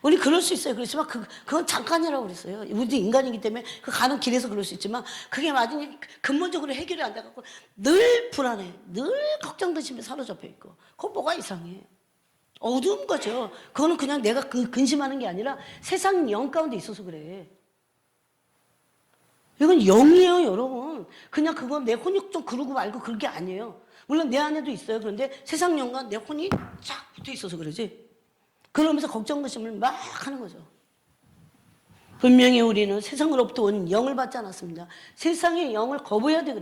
우리 그럴 수 있어요. 그렇지만 그건 잠깐이라고 그랬어요. 우리 인간이기 때문에 그 가는 길에서 그럴 수 있지만 그게 나중에 근본적으로 해결이 안 돼갖고 늘 불안해, 늘 걱정 근심에 사로잡혀 있고. 그거 뭐가 이상해? 어두운 거죠. 그거는 그냥 내가 근심하는 게 아니라 세상 영 가운데 있어서 그래. 이건 영이에요, 여러분. 그냥 그건 내 혼이 좀 그러고 말고 그런 게 아니에요. 물론 내 안에도 있어요. 그런데 세상 영과 내 혼이 쫙 붙어 있어서 그러지. 그러면서 걱정 근심을 막 하는 거죠. 분명히 우리는 세상으로부터 온 영을 받지 않았습니다. 세상의 영을 거부해야 돼.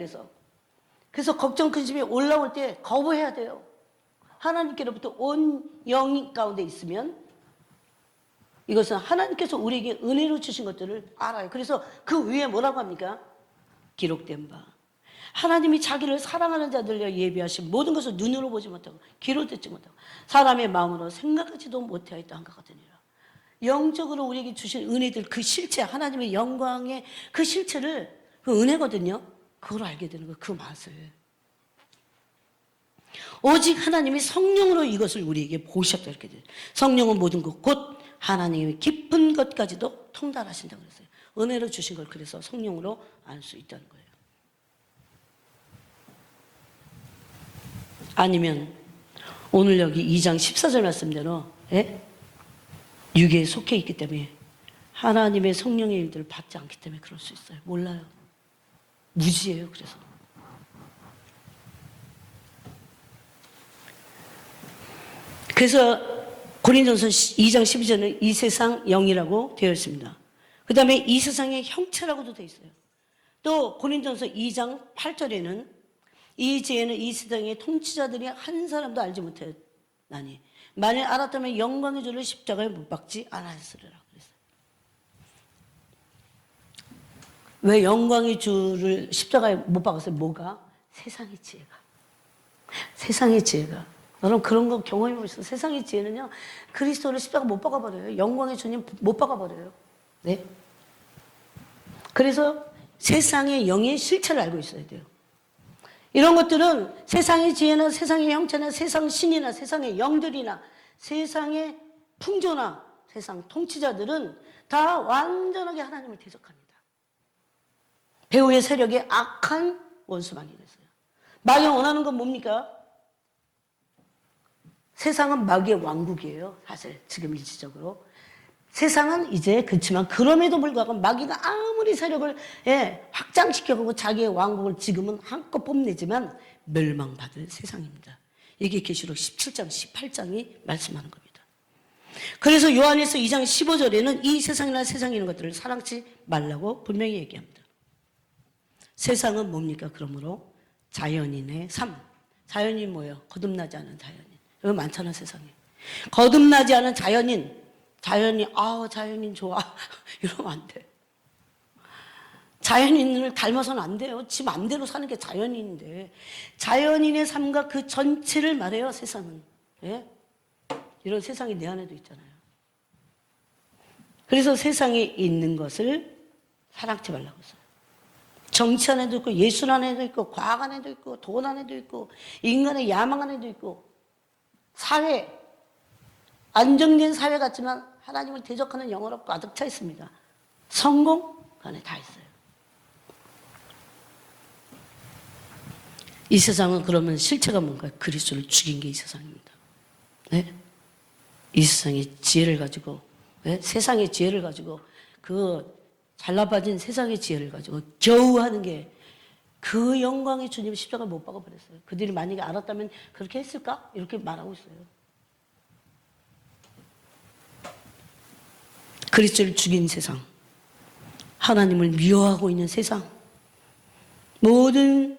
그래서 걱정 근심이 올라올 때 거부해야 돼요. 하나님께로부터 온 영이 가운데 있으면 이것은 하나님께서 우리에게 은혜로 주신 것들을 알아요. 그래서 그 위에 뭐라고 합니까? 기록된 바. 하나님이 자기를 사랑하는 자들을 예비하신 모든 것을 눈으로 보지 못하고 귀로 듣지 못하고 사람의 마음으로 생각하지도 못하였다 한 것 같으니라. 영적으로 우리에게 주신 은혜들, 그 실체, 하나님의 영광의 그 실체를, 그 은혜거든요. 그걸 알게 되는 거예요. 그 맛을. 오직 하나님이 성령으로 이것을 우리에게 보셨다 이렇게 돼요. 성령은 모든 것, 곧 하나님의 깊은 것까지도 통달하신다고 그랬어요. 은혜로 주신 걸 그래서 성령으로 알 수 있다는 거예요. 아니면 오늘 여기 2장 14절 말씀대로 육에 속해 있기 때문에 하나님의 성령의 일들을 받지 않기 때문에 그럴 수 있어요. 몰라요. 무지예요. 그래서 고린도서 2장 12절은 이 세상 영이라고 되어 있습니다. 그 다음에 이 세상의 형체라고도 되어 있어요. 또 고린도서 2장 8절에는 이 지혜는 이 세상의 통치자들이 한 사람도 알지 못하였나니 만일 알았다면 영광의 주를 십자가에 못 박지 않았으리라 그랬어요. 왜 영광의 주를 십자가에 못 박았어요? 뭐가? 세상의 지혜가. 여러분 그런 거 경험해 보셨어요? 세상의 지혜는요, 그리스도를 십자가 못 박아버려요. 영광의 주님 못 박아버려요. 네. 그래서 세상의 영의 실체를 알고 있어야 돼요. 이런 것들은 세상의 지혜나 세상의 형체나 세상 신이나 세상의 영들이나 세상의 풍조나 세상 통치자들은 다 완전하게 하나님을 대적합니다. 배후의 세력의 악한 원수마귀가 있어요. 마귀가 원하는 건 뭡니까? 세상은 마귀의 왕국이에요. 사실 지금 일시적으로. 세상은 이제 그렇지만 그럼에도 불구하고 마귀가 아무리 세력을 확장시켜가고 자기의 왕국을 지금은 한껏 뽐내지만 멸망받을 세상입니다. 이게 계시록 17장, 18장이 말씀하는 겁니다. 그래서 요한일서 2장 15절에는 이 세상이나 세상에 있는 것들을 사랑치 말라고 분명히 얘기합니다. 세상은 뭡니까? 그러므로 자연인의 삶. 자연이 뭐예요? 거듭나지 않은 자연인. 여기 많잖아, 세상에. 거듭나지 않은 자연인. 자연이, 자연인 좋아. 이러면 안 돼. 자연인을 닮아서는 안 돼요. 지 맘대로 사는 게 자연인인데. 자연인의 삶과 그 전체를 말해요, 세상은. 예? 이런 세상이 내 안에도 있잖아요. 그래서 세상에 있는 것을 사랑치 말라고 했어요. 정치 안에도 있고, 예술 안에도 있고, 과학 안에도 있고, 돈 안에도 있고, 인간의 야망 안에도 있고, 사회, 안정된 사회 같지만 하나님을 대적하는 영어로 가득 차 있습니다. 성공, 그 안에 다 있어요. 이 세상은 그러면 실체가 뭔가? 그리스도를 죽인 게 이 세상입니다. 네? 이 세상의 지혜를 가지고, 네? 세상의 지혜를 가지고, 그 잘나빠진 세상의 지혜를 가지고 겨우 하는 게 그 영광의 주님 십자가 못 박아버렸어요. 그들이 만약에 알았다면 그렇게 했을까? 이렇게 말하고 있어요. 그리스도를 죽인 세상, 하나님을 미워하고 있는 세상, 모든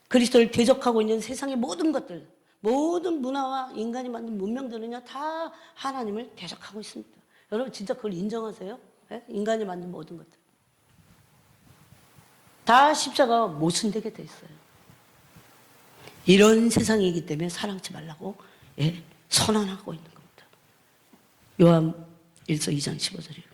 그리스도를 대적하고 있는 세상의 모든 것들, 모든 문화와 인간이 만든 문명들은요 다 하나님을 대적하고 있습니다. 여러분 진짜 그걸 인정하세요? 네? 인간이 만든 모든 것들 다 십자가가 모순되게 돼 있어요. 이런 세상이기 때문에 사랑치 말라고 선언하고 있는 겁니다. 요한일서 2장 15절이에요.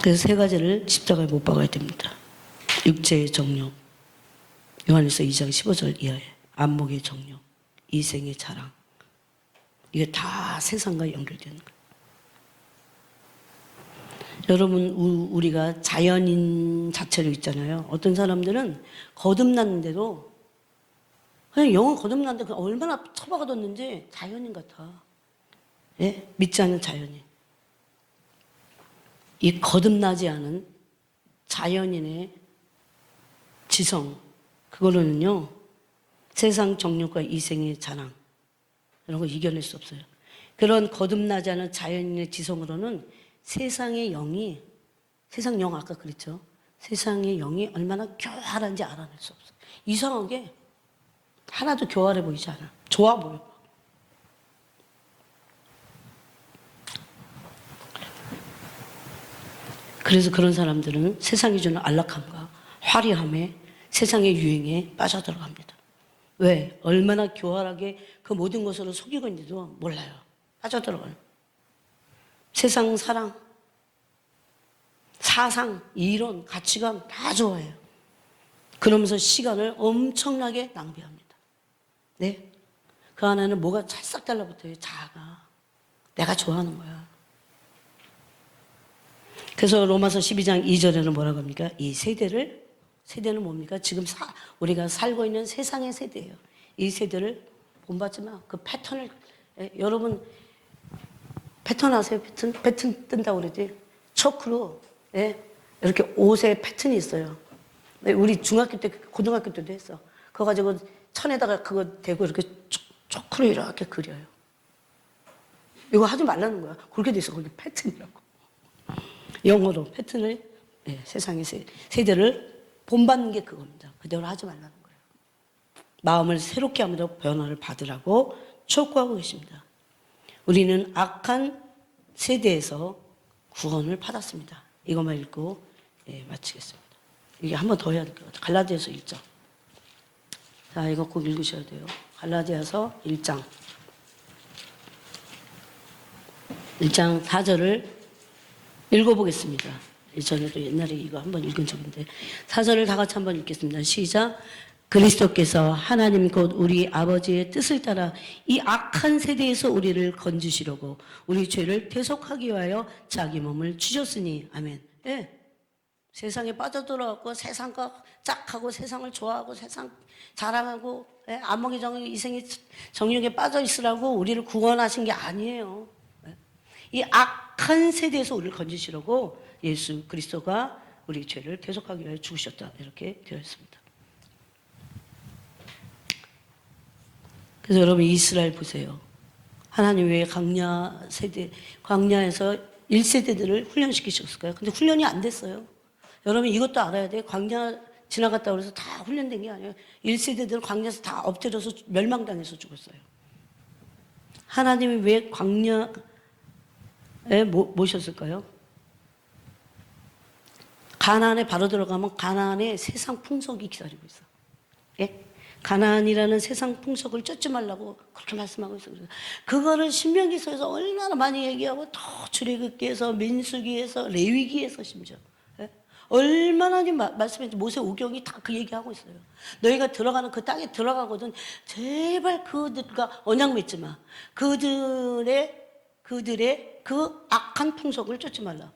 그래서 세 가지를 십자가에 못 박아야 됩니다. 육체의 정욕, 요한일서 2장 15절 이하에 안목의 정욕, 이생의 자랑, 이게 다 세상과 연결되는 거예요. 여러분 우리가 자연인 자체로 있잖아요. 어떤 사람들은 거듭났는데도 그냥 영은 거듭났는데 얼마나 처박아뒀는지 자연인 같아. 예? 믿지 않는 자연인. 이 거듭나지 않은 자연인의 지성, 그거로는요 세상 정욕과 이생의 자랑 이런 거 이겨낼 수 없어요. 그런 거듭나지 않은 자연인의 지성으로는 세상의 영이, 세상 영 아까 그랬죠. 세상의 영이 얼마나 교활한지 알아낼 수 없어요. 이상하게 하나도 교활해 보이지 않아. 좋아 보여. 그래서 그런 사람들은 세상이 주는 안락함과 화려함에 세상의 유행에 빠져들어갑니다. 왜? 얼마나 교활하게 그 모든 것으로 속이고 있는지도 몰라요. 빠져들어가요. 세상 사랑, 사상, 이론, 가치관 다 좋아해요. 그러면서 시간을 엄청나게 낭비합니다. 네? 그 안에는 뭐가 찰싹 달라붙어요. 자아가. 내가 좋아하는 거야. 그래서 로마서 12장 2절에는 뭐라고 합니까? 이 세대는 뭡니까? 지금 우리가 살고 있는 세상의 세대예요. 이 세대를 본받지 마. 그 패턴을, 여러분, 패턴 아세요? 패턴 뜬다고 그러지? 초크로, 이렇게 옷에 패턴이 있어요. 우리 중학교 때, 고등학교 때도 했어. 그거 가지고 천에다가 그거 대고 이렇게 초크로 이렇게 그려요. 이거 하지 말라는 거야. 그렇게 돼 있어. 거기 패턴이라고. 영어로 패턴을, 세상의 세대를 본받는 게 그겁니다. 그대로 하지 말라는 거예요. 마음을 새롭게 함으로 변화를 받으라고 촉구하고 계십니다. 우리는 악한 세대에서 구원을 받았습니다. 이것만 읽고 마치겠습니다. 이게 한 번 더 해야 될 것 같아요. 갈라디아서 1장. 자, 이거 꼭 읽으셔야 돼요. 갈라디아서 1장. 1장 4절을 읽어보겠습니다. 전에도 옛날에 이거 한번 읽은 적인데 4절을 다 같이 한번 읽겠습니다. 시작. 그리스도께서 하나님 곧 우리 아버지의 뜻을 따라 이 악한 세대에서 우리를 건지시려고 우리 죄를 대속하기 위하여 자기 몸을 주셨으니 아멘. 예. 세상에 빠져들어갖고 세상과 짝하고 세상을 좋아하고 세상 자랑하고 예? 안목의 이생의 정욕에 빠져 있으라고 우리를 구원하신 게 아니에요. 예? 이 악한 세대에서 우리를 건지시려고 예수 그리스도가 우리 죄를 대속하기 위해 죽으셨다 이렇게 되어 있습니다. 그래서 여러분 이스라엘 보세요. 하나님 왜 광야에서 1세대들을 훈련시키셨을까요? 근데 훈련이 안 됐어요. 여러분 이것도 알아야 돼. 광야 지나갔다 그래서 다 훈련된 게 아니에요. 1세대들은 광야에서 다 엎드려서 멸망당해서 죽었어요. 하나님이 왜 광야에 모셨을까요? 가나안에 바로 들어가면 가나안에 세상 풍속이 기다리고 있어. 예? 가나안이라는 세상 풍속을 쫓지 말라고 그렇게 말씀하고 있어요. 그거를 신명기서에서 얼마나 많이 얘기하고 또 출애굽기에서 민수기에서 레위기에서 심지어 예? 얼마나 말씀했지. 모세오경이 다 그 얘기하고 있어요. 너희가 들어가는 그 땅에 들어가거든 제발 그들과 언약 맺지 마. 그들의 그 악한 풍속을 쫓지 말라.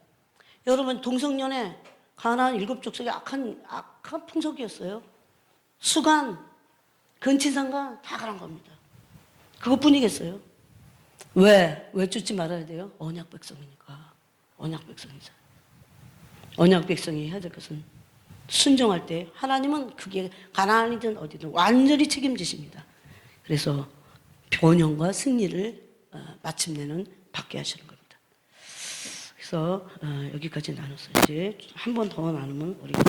여러분 동성연애 가나안 7족속의 악한 풍속이었어요. 수간 근친상간 다 그런 겁니다. 그것뿐이겠어요. 왜 쫓지 말아야 돼요? 언약 백성이니까. 언약 백성이죠. 언약 백성이 해야 될 것은 순종할 때 하나님은 그게 가나안이든 어디든 완전히 책임지십니다. 그래서 번영과 승리를 마침내는 받게 하시는 겁니다. 그래서 여기까지 나눴어요. 이제 한 번 더 나누면 우리가